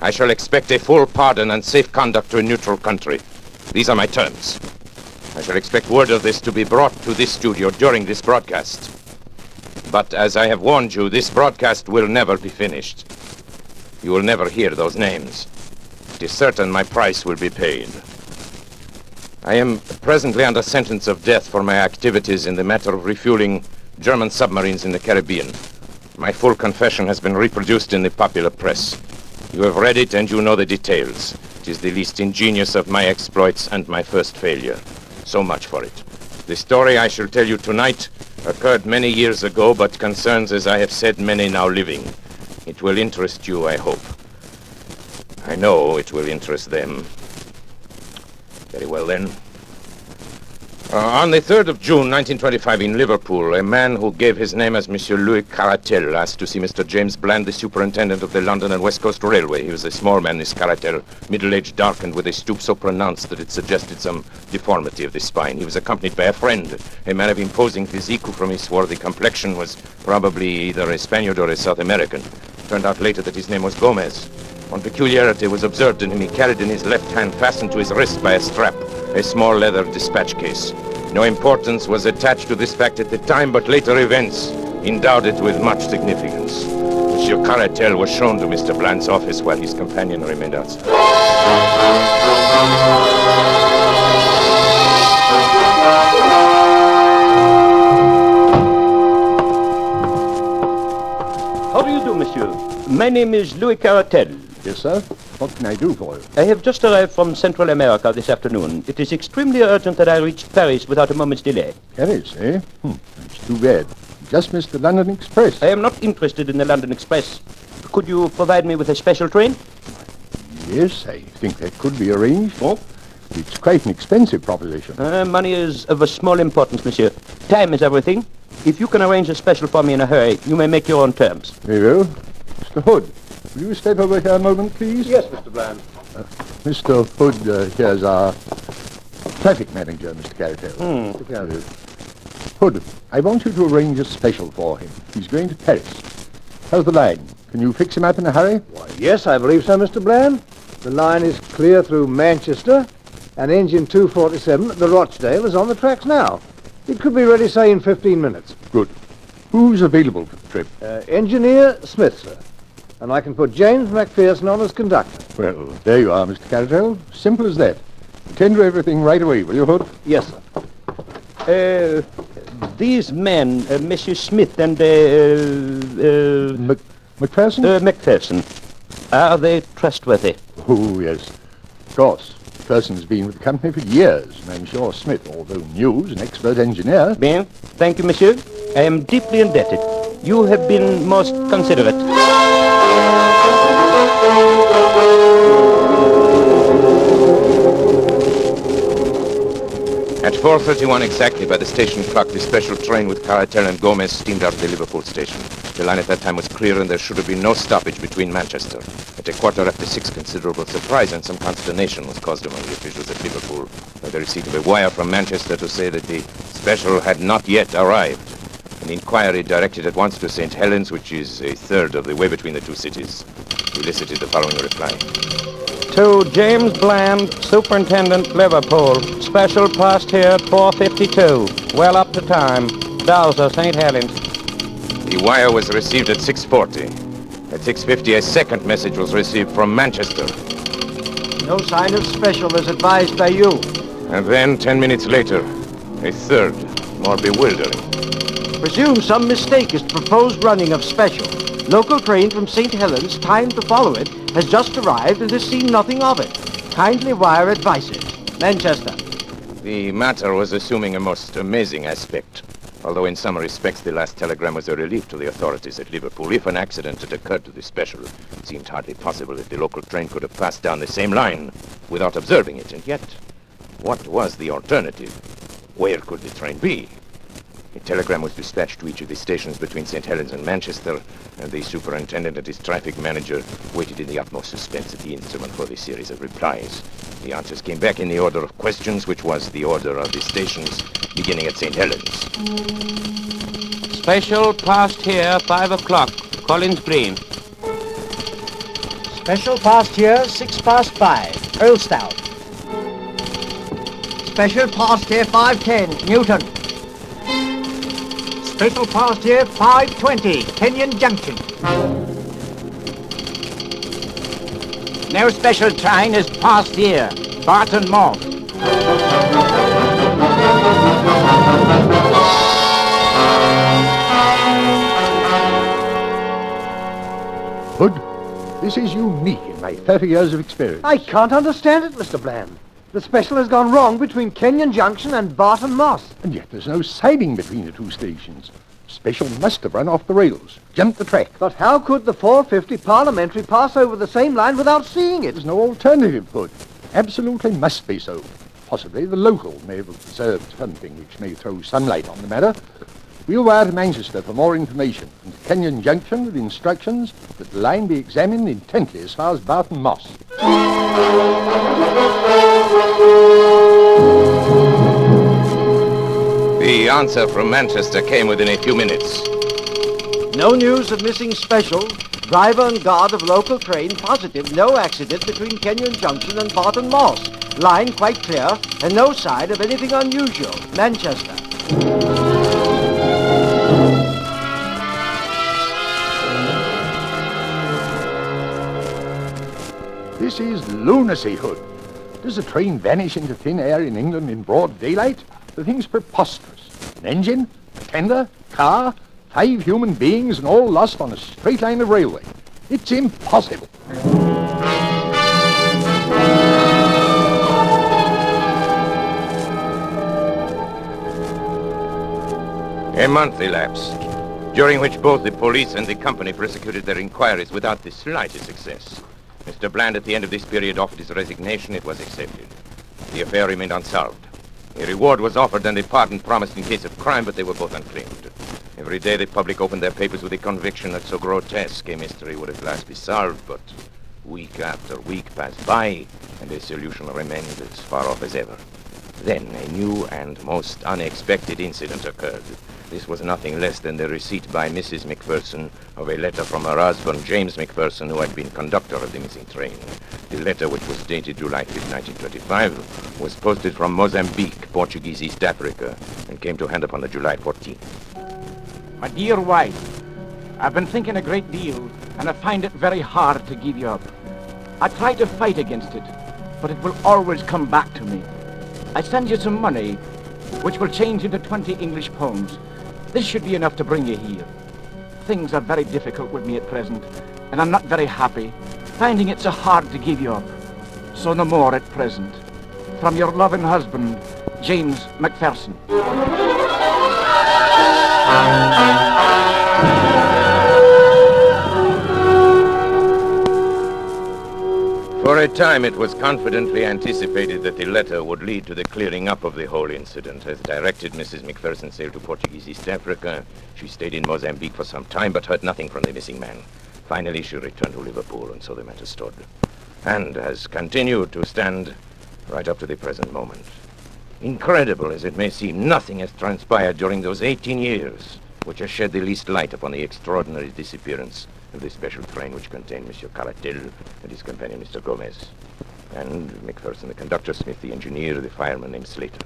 I shall expect a full pardon and safe conduct to a neutral country. These are my terms. I shall expect word of this to be brought to this studio during this broadcast. But as I have warned you, this broadcast will never be finished. You will never hear those names. It is certain my price will be paid. I am presently under sentence of death for my activities in the matter of refueling German submarines in the Caribbean. My full confession has been reproduced in the popular press. You have read it and you know the details. It is the least ingenious of my exploits and my first failure. So much for it. The story I shall tell you tonight occurred many years ago, but concerns, as I have said, many now living. It will interest you, I hope. I know it will interest them. Very well, then. On the 3rd of June, 1925, in Liverpool, a man who gave his name as Monsieur Louis Caratel asked to see Mr. James Bland, the superintendent of the London and West Coast Railway. He was a small man, this Caratel, middle-aged, darkened, with a stoop so pronounced that it suggested some deformity of the spine. He was accompanied by a friend, a man of imposing physique, who from his swarthy complexion was probably either a Spaniard or a South American. It turned out later that his name was Gomez. One peculiarity was observed in him. He carried in his left hand, fastened to his wrist by a strap, a small leather dispatch case. No importance was attached to this fact at the time, but later events endowed it with much significance. Monsieur Caratel was shown to Mr. Bland's office while his companion remained outside. How do you do, monsieur? My name is Louis Caratel. Yes, sir. What can I do for you? I have just arrived from Central America this afternoon. It is extremely urgent that I reach Paris without a moment's delay. Paris, eh? That's too bad. Just missed the London Express. I am not interested in the London Express. Could you provide me with a special train? Yes, I think that could be arranged. Oh? It's quite an expensive proposition. Money is of a small importance, monsieur. Time is everything. If you can arrange a special for me in a hurry, you may make your own terms. Very well. Mr. Hood, will you step over here a moment, please? Yes, Mr. Bland. Mr. Hood, here's our traffic manager, Mr. Caratel. Mr. Caratel. Hood, I want you to arrange a special for him. He's going to Paris. How's the line? Can you fix him up in a hurry? Why, yes, I believe so, Mr. Bland. The line is clear through Manchester, and engine 247 at the Rochdale is on the tracks now. It could be ready, say, in 15 minutes. Good. Who's available for the trip? Engineer Smith, sir. And I can put James McPherson on as conductor. Well, there you are, Mr. Caratel. Simple as that. Attend to everything right away, will you, Hood? Yes, sir. These men, Monsieur Smith and, McPherson? McPherson, are they trustworthy? Oh, yes. Of course. McPherson's been with the company for years, and I'm sure Smith, although new, is an expert engineer. Bien. Thank you, monsieur. I am deeply indebted. You have been most considerate. At At 4:31 exactly by the station clock, the special train with Caratel and Gomez steamed out of the Liverpool station. The line at that time was clear and there should have been no stoppage between Manchester. At 6:15, considerable surprise and some consternation was caused among the officials at Liverpool by the receipt of a wire from Manchester to say that the special had not yet arrived. An inquiry directed at once to St. Helens, which is a third of the way between the two cities, elicited the following reply. To James Bland, Superintendent, Liverpool. Special passed here at 4:52. Well up to time. Dowser, St. Helens. The wire was received at 6:40. At 6:50, a second message was received from Manchester. No sign of special as advised by you. And then, 10 minutes later, a third, more bewildering. Presume some mistake is the proposed running of special. Local train from St. Helens, timed to follow it, has just arrived and has seen nothing of it. Kindly wire advices. Manchester. The matter was assuming a most amazing aspect. Although in some respects the last telegram was a relief to the authorities at Liverpool. If an accident had occurred to the special, it seemed hardly possible that the local train could have passed down the same line without observing it. And yet, what was the alternative? Where could the train be? A telegram was dispatched to each of the stations between St. Helens and Manchester, and the superintendent and his traffic manager waited in the utmost suspense at the instrument for the series of replies. The answers came back in the order of questions, which was the order of the stations, beginning at St. Helens. Special passed here 5 o'clock. Collins Green. Special passed here 5:06, Earlstown. Special passed here 5:10, Newton. Special passed here 5:20, Kenyon Junction. No special train has passed here, Barton Moss. Hood, this is unique in my 30 years of experience. I can't understand it, Mr. Bland. The special has gone wrong between Kenyon Junction and Barton Moss. And yet there's no siding between the two stations. Special must have run off the rails, jumped the track. But how could the 450 Parliamentary pass over the same line without seeing it? There's no alternative, Hood. Absolutely must be so. Possibly the local may have observed something which may throw some light on the matter. We'll wire to Manchester for more information, and to Kenyon Junction with instructions that the line be examined intently as far as Barton Moss. The answer from Manchester came within a few minutes. No news of missing special. Driver and guard of local train positive no accident between Kenyon Junction and Barton Moss. Line quite clear and no sign of anything unusual. Manchester. This is lunacy, Hood. Does a train vanish into thin air in England in broad daylight? The thing's preposterous. An engine, a tender, car, 5 human beings, and all lost on a straight line of railway. It's impossible. A month elapsed, during which both the police and the company prosecuted their inquiries without the slightest success. Mr. Bland, at the end of this period, offered his resignation. It was accepted. The affair remained unsolved. A reward was offered and a pardon promised in case of crime, but they were both unclaimed. Every day the public opened their papers with the conviction that so grotesque a mystery would at last be solved, but week after week passed by, and a solution remained as far off as ever. Then a new and most unexpected incident occurred. This was nothing less than the receipt by Mrs. McPherson of a letter from her husband, James McPherson, who had been conductor of the missing train. The letter, which was dated July 5, 1925, was posted from Mozambique, Portuguese East Africa, and came to hand upon the July 14th. My dear wife, I've been thinking a great deal, and I find it very hard to give you up. I try to fight against it, but it will always come back to me. I send you some money, which will change into 20 English pounds. This should be enough to bring you here. Things are very difficult with me at present, and I'm not very happy, finding it so hard to give you up. So no more at present. From your loving husband, James McPherson. For a time, it was confidently anticipated that the letter would lead to the clearing up of the whole incident. As directed, Mrs. McPherson sailed to Portuguese East Africa. She stayed in Mozambique for some time, but heard nothing from the missing man. Finally, she returned to Liverpool, and so the matter stood. And has continued to stand right up to the present moment. Incredible as it may seem, nothing has transpired during those 18 years which has shed the least light upon the extraordinary disappearance of the special train which contained Monsieur Caratel and his companion, Mr. Gomez, and McPherson, the conductor, Smith, the engineer, the fireman named Slater.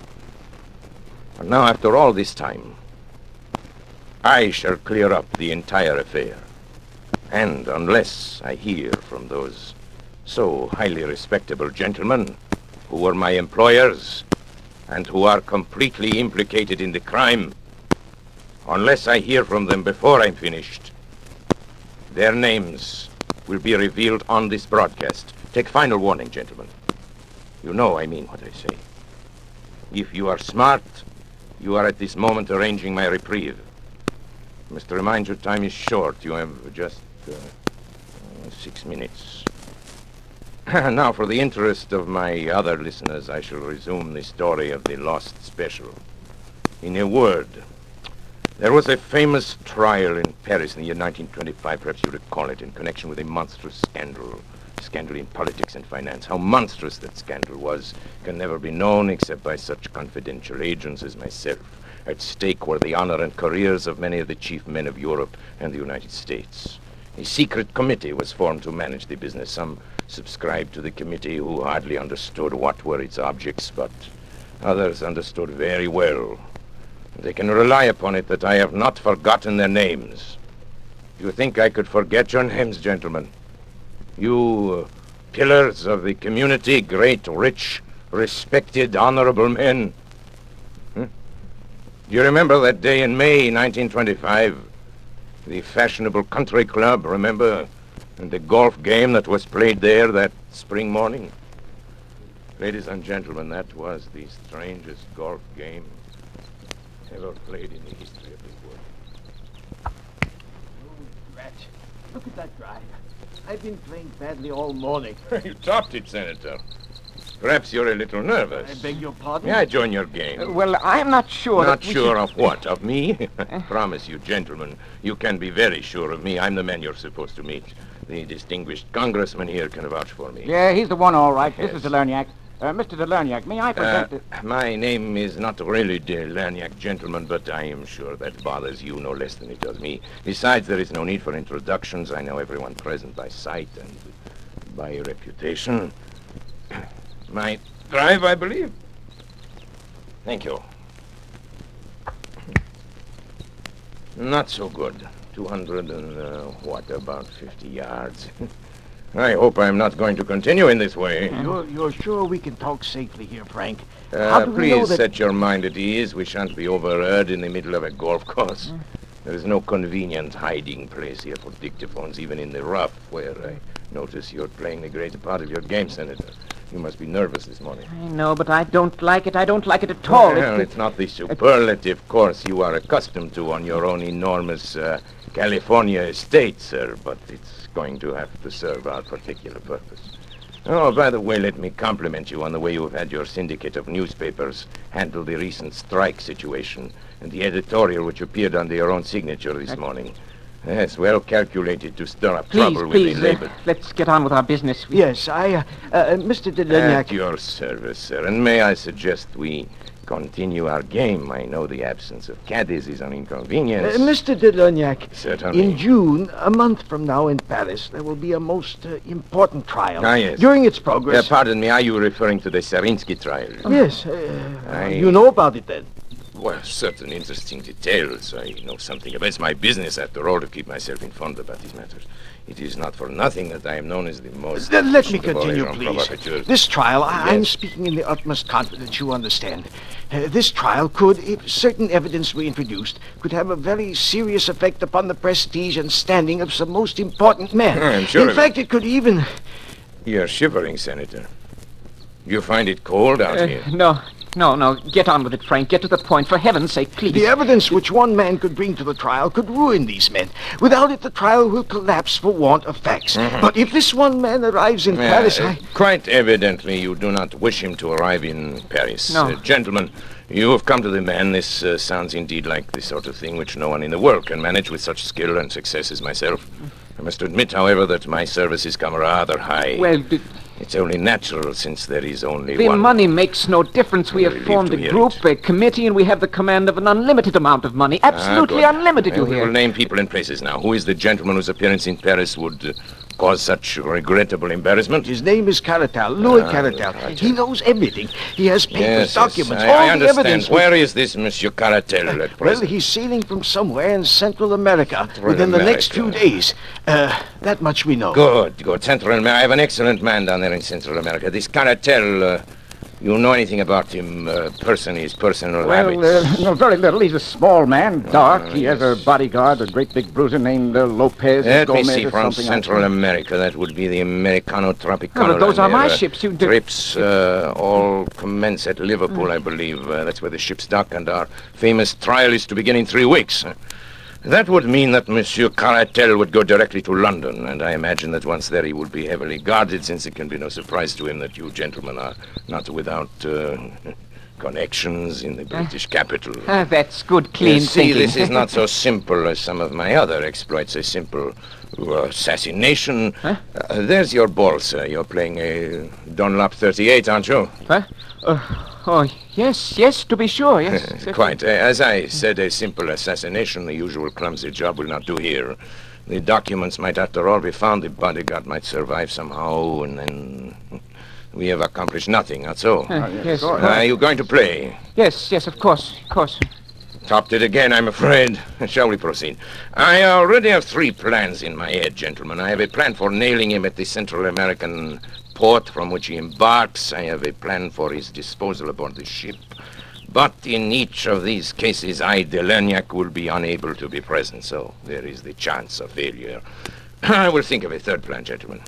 And now, after all this time, I shall clear up the entire affair. And unless I hear from those so highly respectable gentlemen who were my employers and who are completely implicated in the crime, unless I hear from them before I'm finished, their names will be revealed on this broadcast. Take final warning, gentlemen. You know I mean what I say. If you are smart, you are at this moment arranging my reprieve. I must remind you, time is short. You have just 6 minutes. Now, for the interest of my other listeners, I shall resume the story of the lost special. In a word, there was a famous trial in Paris in the year 1925, perhaps you recall it, in connection with a monstrous scandal in politics and finance. How monstrous that scandal was can never be known except by such confidential agents as myself. At stake were the honor and careers of many of the chief men of Europe and the United States. A secret committee was formed to manage the business. Some subscribed to the committee who hardly understood what were its objects, but others understood very well. They can rely upon it that I have not forgotten their names. Do you think I could forget your names, gentlemen? You pillars of the community, great, rich, respected, honorable men. Do you remember that day in May 1925? The fashionable country club, remember? And the golf game that was played there that spring morning? Ladies and gentlemen, that was the strangest golf game ever played in the history of the world. Rat, look at that drive. I've been playing badly all morning. You topped it, Senator. Perhaps you're a little nervous. I beg your pardon? May I join your game? Well, I'm not sure Not that we sure should- of what? Of me? I promise you, gentlemen, you can be very sure of me. I'm the man you're supposed to meet. The distinguished congressman here can vouch for me. Yeah, he's the one, all right. Yes. This is Delerniak. Mr. Delerniak, may I present... My name is not really Delerniak, gentlemen, but I am sure that bothers you no less than it does me. Besides, there is no need for introductions. I know everyone present by sight and by reputation. My drive, I believe. Thank you. Not so good. 200 and, about 50 yards. I hope I'm not going to continue in this way. You're sure we can talk safely here, Frank? How do we know Please that... set your mind at ease. We shan't be overheard in the middle of a golf course. There is no convenient hiding place here for dictaphones, even in the rough, where I notice you're playing the greater part of your game, Senator. You must be nervous this morning. I know, but I don't like it. I don't like it at all. Well, it's not the superlative course you are accustomed to on your own enormous California estate, sir, but it's going to have to serve our particular purpose. Oh, by the way, let me compliment you on the way you have had your syndicate of newspapers handle the recent strike situation and the editorial which appeared under your own signature this morning. Yes, well calculated to stir up trouble with the labor. Let's get on with our business. Yes, Mr. Delerniak... At your service, sir. And may I suggest we continue our game? I know the absence of caddies is an inconvenience. Mr. Delerniak, Certainly. in June, a month from now in Paris, there will be a most important trial. Ah, yes. During its progress... pardon me, are you referring to the Serinsky trial? Yes. You know about it, then? Well, certain interesting details. I know something about it. It's my business, after all, to keep myself informed about these matters. It is not for nothing that I am known as the most... Let me efficient of all continue, agents please. provocateurs. This trial, I'm Yes. speaking in the utmost confidence, you understand. This trial could, if certain evidence were introduced, could have a very serious effect upon the prestige and standing of some most important men. I'm sure In of fact, it could even... You're shivering, Senator. You find it cold out here? No, No, get on with it, Frank. Get to the point. For heaven's sake, please. The evidence which one man could bring to the trial could ruin these men. Without it, the trial will collapse for want of facts. But if this one man arrives in Paris, Quite evidently, you do not wish him to arrive in Paris. No. Gentlemen, you have come to the man. This sounds indeed like the sort of thing which no one in the world can manage with such skill and success as myself. I must admit, however, that my services come rather high. Well, it's only natural, since there is only the one. money makes no difference. We have formed a group, a committee, and we have the command of an unlimited amount of money. Absolutely good. unlimited, you We hear. will name people and places now. Who is the gentleman whose appearance in Paris would cause such regrettable embarrassment? His name is Caratal, Louis Caratal. He knows everything. He has papers, documents, all I the understand. evidence. Where is this Monsieur Caratal at Well, present? he's sailing from somewhere in Central America within the next 2 days. That much we know. Good. Central America. I have an excellent man down there in Central America. This Caratal, you know anything about him, his personal habits? No, very little. He's a small man, dark. He has a bodyguard, a great big bruiser named Lopez. Let me Gomez see, or from something Central like America, that would be the Americano Tropicano. No, but those line are my there. ships. You Trips all commence at Liverpool, I believe. That's where the ships dock, and our famous trial is to begin in 3 weeks. That would mean that Monsieur Caratal would go directly to London, and I imagine that once there he would be heavily guarded, since it can be no surprise to him that you gentlemen are not without connections in the British capital. That's good, clean See, thinking. this is not so simple as some of my other exploits. A simple assassination. There's your ball, sir. You're playing a Dunlop 38, aren't you? Oh, yes, to be sure, yes. Quite. As I said, a simple assassination, the usual clumsy job, will not do here. The documents might, after all, be found. The bodyguard might survive somehow, and then we have accomplished nothing, not so? Yes. Are you going to play? Yes, of course. Topped it again, I'm afraid. Shall we proceed? I already have 3 plans in my head, gentlemen. I have a plan for nailing him at the Central American port from which he embarks. I have a plan for his disposal aboard the ship. But in each of these cases, I, Delerniac, will be unable to be present, so there is the chance of failure. I will think of a 3rd plan, gentlemen.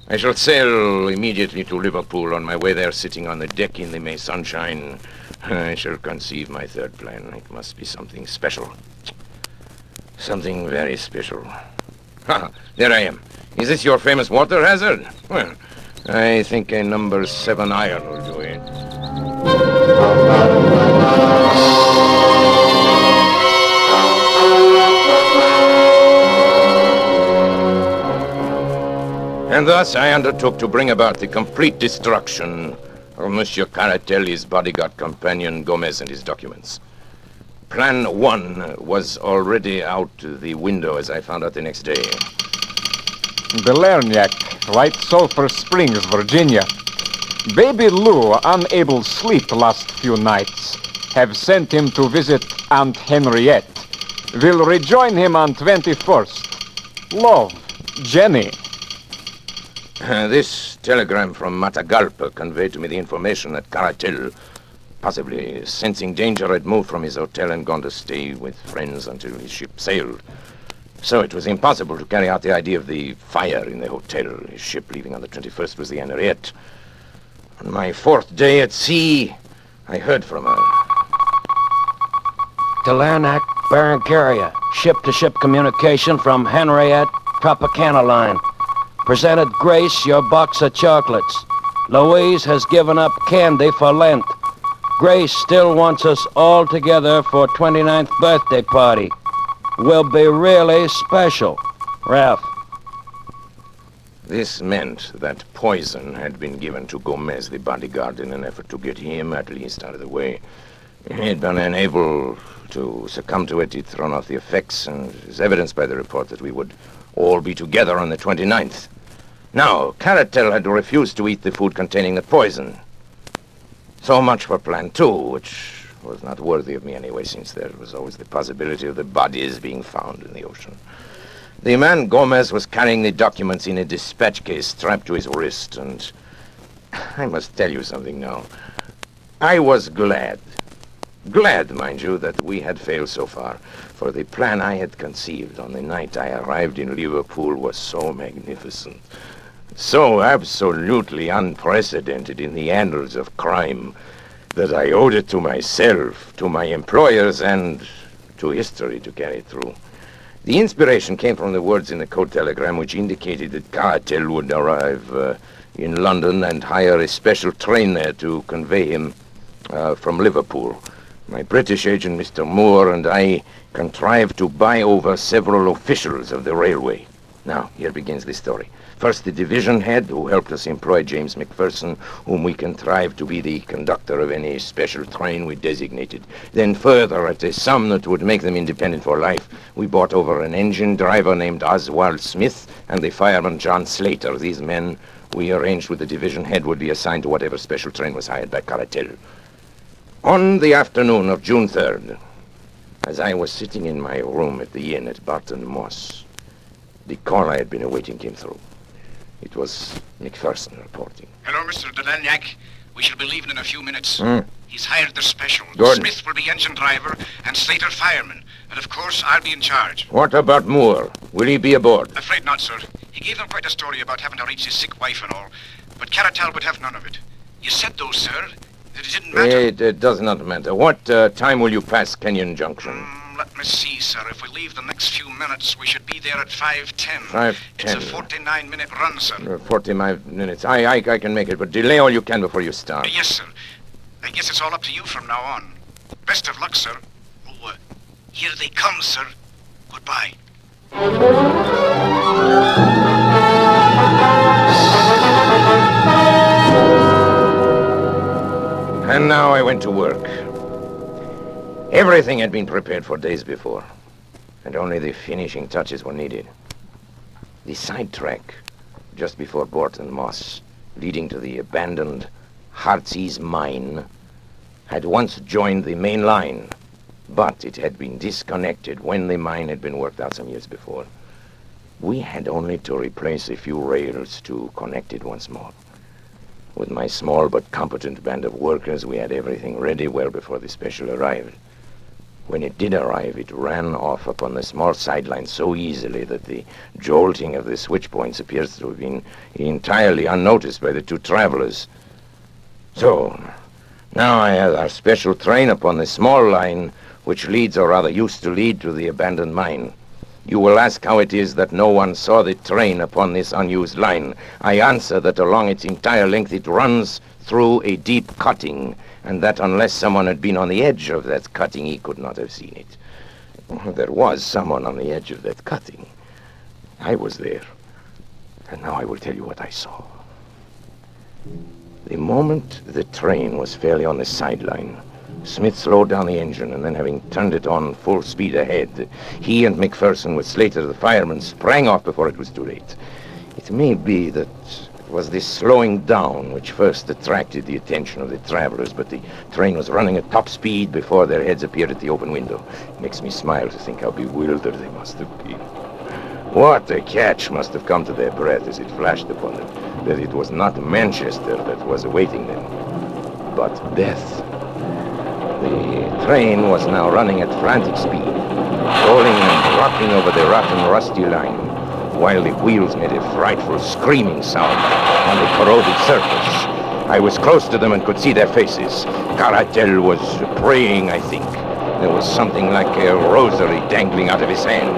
I shall sail immediately to Liverpool. On my way there, sitting on the deck in the May sunshine, I shall conceive my 3rd plan. It must be something special. Something very special. There I am. Is this your famous water hazard? Well, I think a number 7 iron will do it. And thus I undertook to bring about the complete destruction of Monsieur Caratelli's bodyguard companion Gomez and his documents. Plan 1 was already out the window, as I found out the next day. Delerniac, White Sulphur Springs, Virginia. Baby Lou, unable sleep last few nights, have sent him to visit Aunt Henriette. Will rejoin him on 21st. Love, Jenny. This telegram from Matagalpa conveyed to me the information that Caratel, possibly sensing danger, had moved from his hotel and gone to stay with friends until his ship sailed. So it was impossible to carry out the idea of the fire in the hotel. His ship leaving on the 21st was the Henriette. On my 4th day at sea, I heard from her. Delernac, Berengaria. Ship-to-ship communication from Henriette Tropicana line. Presented Grace your box of chocolates. Louise has given up candy for Lent. Grace still wants us all together for 29th birthday party. Will be really special. Ralph. This meant that poison had been given to Gomez, the bodyguard, in an effort to get him, at least, out of the way. He had been unable to succumb to it. He'd thrown off the effects, and is evidenced by the report that we would all be together on the 29th. Now, Caratel had refused to eat the food containing the poison. So much for Plan 2, which was not worthy of me anyway, since there was always the possibility of the bodies being found in the ocean. The man Gomez was carrying the documents in a dispatch case strapped to his wrist, and I must tell you something now. I was glad, mind you, that we had failed so far, for the plan I had conceived on the night I arrived in Liverpool was so magnificent, so absolutely unprecedented in the annals of crime, that I owed it to myself, to my employers, and to history to carry through. The inspiration came from the words in the code telegram which indicated that Cartel would arrive in London and hire a special train there to convey him from Liverpool. My British agent, Mr. Moore, and I contrived to buy over several officials of the railway. Now, here begins the story. First, the division head, who helped us employ James McPherson, whom we contrived to be the conductor of any special train we designated. Then further, at a sum that would make them independent for life, we bought over an engine driver named Oswald Smith and the fireman John Slater. These men, we arranged with the division head, would be assigned to whatever special train was hired by Cartel. On the afternoon of June 3rd, as I was sitting in my room at the inn at Barton Moss, the call I had been awaiting came through. It was McPherson reporting. Hello, Mr. Delanyak. We shall be leaving in a few minutes. He's hired the special. Good. Smith will be engine driver and Slater fireman. And of course, I'll be in charge. What about Moore? Will he be aboard? Afraid not, sir. He gave them quite a story about having to reach his sick wife and all. But Caratal would have none of it. You said, though, sir, that it didn't matter. It does not matter. What time will you pass Kenyon Junction? Let me see, sir. If we leave the next few minutes, we should be there at 5:10. 5:10. It's a 49-minute run, sir. 45 minutes. I can make it, but delay all you can before you start. Yes, sir. I guess it's all up to you from now on. Best of luck, sir. Oh, here they come, sir. Goodbye. And now I went to work. Everything had been prepared for days before, and only the finishing touches were needed. The side track, just before Barton Moss, leading to the abandoned Heartsease mine, had once joined the main line, but it had been disconnected when the mine had been worked out some years before. We had only to replace a few rails to connect it once more. With my small but competent band of workers, we had everything ready well before the special arrived. When it did arrive, it ran off upon the small sideline so easily that the jolting of the switch points appears to have been entirely unnoticed by the two travelers. So, now I have our special train upon the small line which leads, or rather used to lead, to the abandoned mine. You will ask how it is that no one saw the train upon this unused line. I answer that along its entire length it runs through a deep cutting, and that unless someone had been on the edge of that cutting, he could not have seen it. There was someone on the edge of that cutting. I was there. And now I will tell you what I saw. The moment the train was fairly on the sideline, Smith slowed down the engine, and then, having turned it on full speed ahead, he and McPherson, with Slater the fireman, sprang off before it was too late. It may be that it was this slowing down which first attracted the attention of the travelers, but the train was running at top speed before their heads appeared at the open window. It makes me smile to think how bewildered they must have been. What a catch must have come to their breath as it flashed upon them, that it was not Manchester that was awaiting them, but death. The train was now running at frantic speed, rolling and rocking over the rotten, rusty line, while the wheels made a frightful screaming sound on the corroded surface. I was close to them and could see their faces. Caratel was praying, I think. There was something like a rosary dangling out of his hand.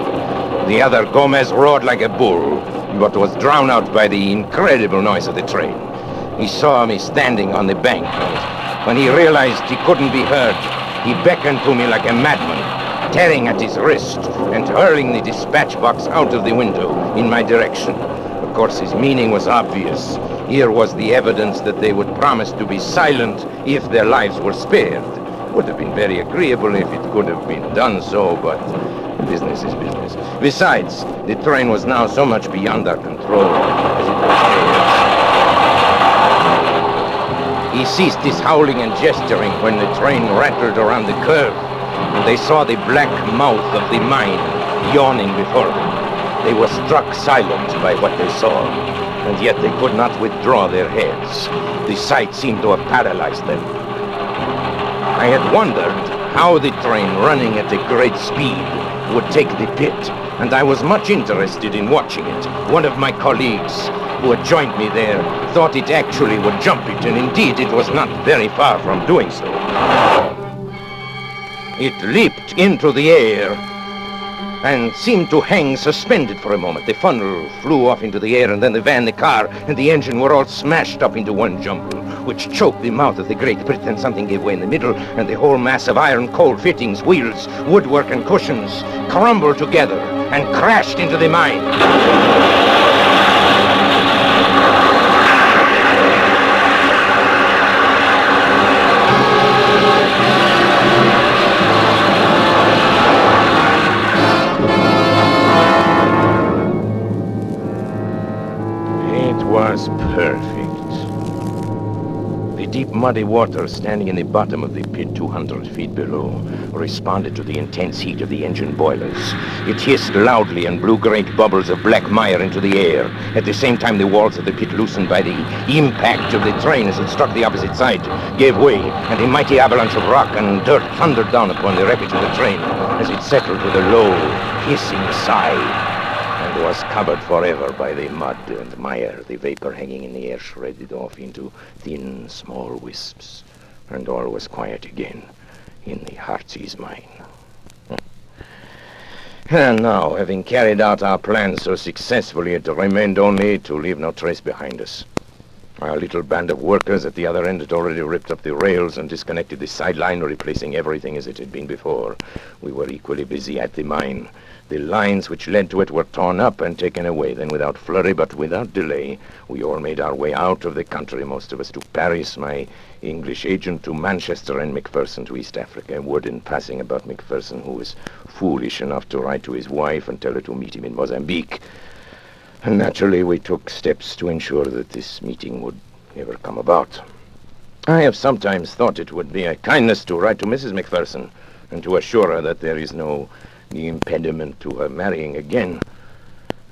The other, Gomez, roared like a bull, but was drowned out by the incredible noise of the train. He saw me standing on the bank, and when he realized he couldn't be heard, he beckoned to me like a madman, tearing at his wrist and hurling the dispatch box out of the window in my direction. Of course, his meaning was obvious. Here was the evidence that they would promise to be silent if their lives were spared. Would have been very agreeable if it could have been done so, but business is business. Besides, the train was now so much beyond our control as it was theirs. He ceased his howling and gesturing when the train rattled around the curve, and they saw the black mouth of the mine yawning before them. They were struck silent by what they saw, and yet they could not withdraw their heads. The sight seemed to have paralyzed them. I had wondered how the train, running at a great speed, would take the pit, and I was much interested in watching it. One of my colleagues, who had joined me there thought it actually would jump it, and indeed it was not very far from doing so. It leaped into the air and seemed to hang suspended for a moment. The funnel flew off into the air, and then the van, the car, and the engine were all smashed up into one jumble, which choked the mouth of the Great Britain. Something gave way in the middle, and the whole mass of iron, coal fittings, wheels, woodwork, and cushions crumbled together and crashed into the mine. Was perfect. The deep muddy water standing in the bottom of the pit 200 feet below responded to the intense heat of the engine boilers. It hissed loudly and blew great bubbles of black mire into the air. At the same time, the walls of the pit, loosened by the impact of the train as it struck the opposite side, gave way, and a mighty avalanche of rock and dirt thundered down upon the wreckage of the train as it settled with a low, hissing sigh. Was covered forever by the mud and mire. The vapor hanging in the air shredded off into thin, small wisps, and all was quiet again in the Heartsease mine. And now, having carried out our plan so successfully, it remained only to leave no trace behind us. Our little band of workers at the other end had already ripped up the rails and disconnected the sideline, replacing everything as it had been before. We were equally busy at the mine. The lines which led to it were torn up and taken away. Then, without flurry but without delay, we all made our way out of the country, most of us to Paris, my English agent to Manchester, and Macpherson to East Africa. Word in passing about Macpherson, who was foolish enough to write to his wife and tell her to meet him in Mozambique. And naturally, we took steps to ensure that this meeting would never come about. I have sometimes thought it would be a kindness to write to Mrs. Macpherson and to assure her that there is no impediment to her marrying again.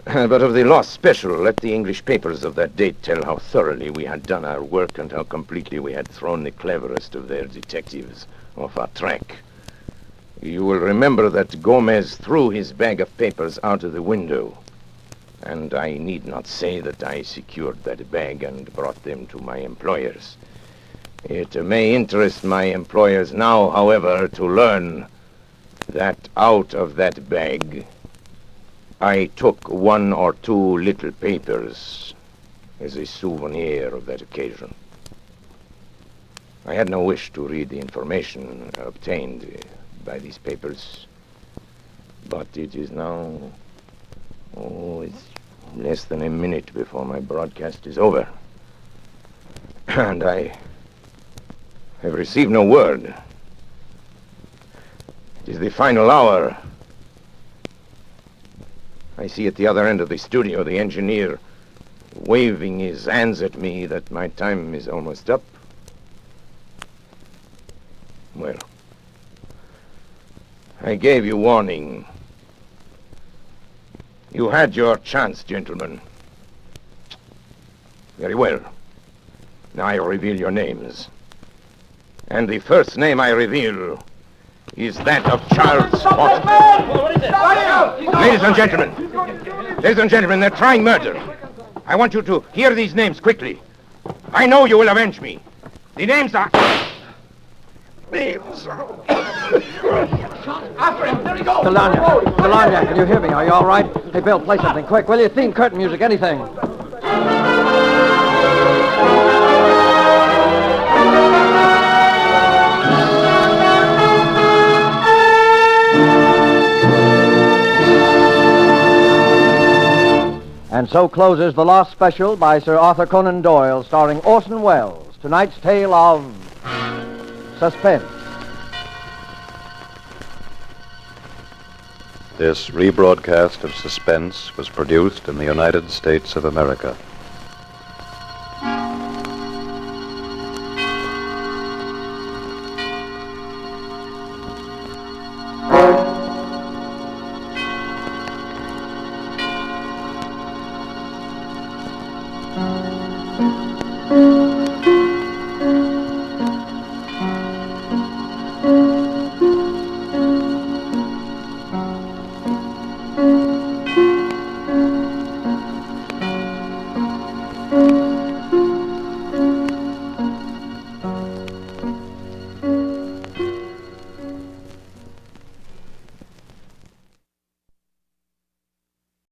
But of the lost special, let the English papers of that date tell how thoroughly we had done our work and how completely we had thrown the cleverest of their detectives off our track. You will remember that Gomez threw his bag of papers out of the window, and I need not say that I secured that bag and brought them to my employers. It may interest my employers now, however, to learn that out of that bag I took one or two little papers as a souvenir of that occasion. I had no wish to read the information obtained by these papers, but it is now, it's less than a minute before my broadcast is over, and I have received no word. It is the final hour. I see at the other end of the studio the engineer waving his hands at me that my time is almost up. Well, I gave you warning. You had your chance, gentlemen. Very well. Now I reveal your names. And the first name I reveal is that of Charles Potter. Ladies and gentlemen, they're trying murder. I want you to hear these names quickly. I know you will avenge me. The names are... After him, there he goes! Delania, can you hear me? Are you all right? Hey, Bill, play something quick, will you? Theme, curtain music, anything. And so closes the Lost Special by Sir Arthur Conan Doyle, starring Orson Welles. Tonight's tale of Suspense. This rebroadcast of Suspense was produced in the United States of America.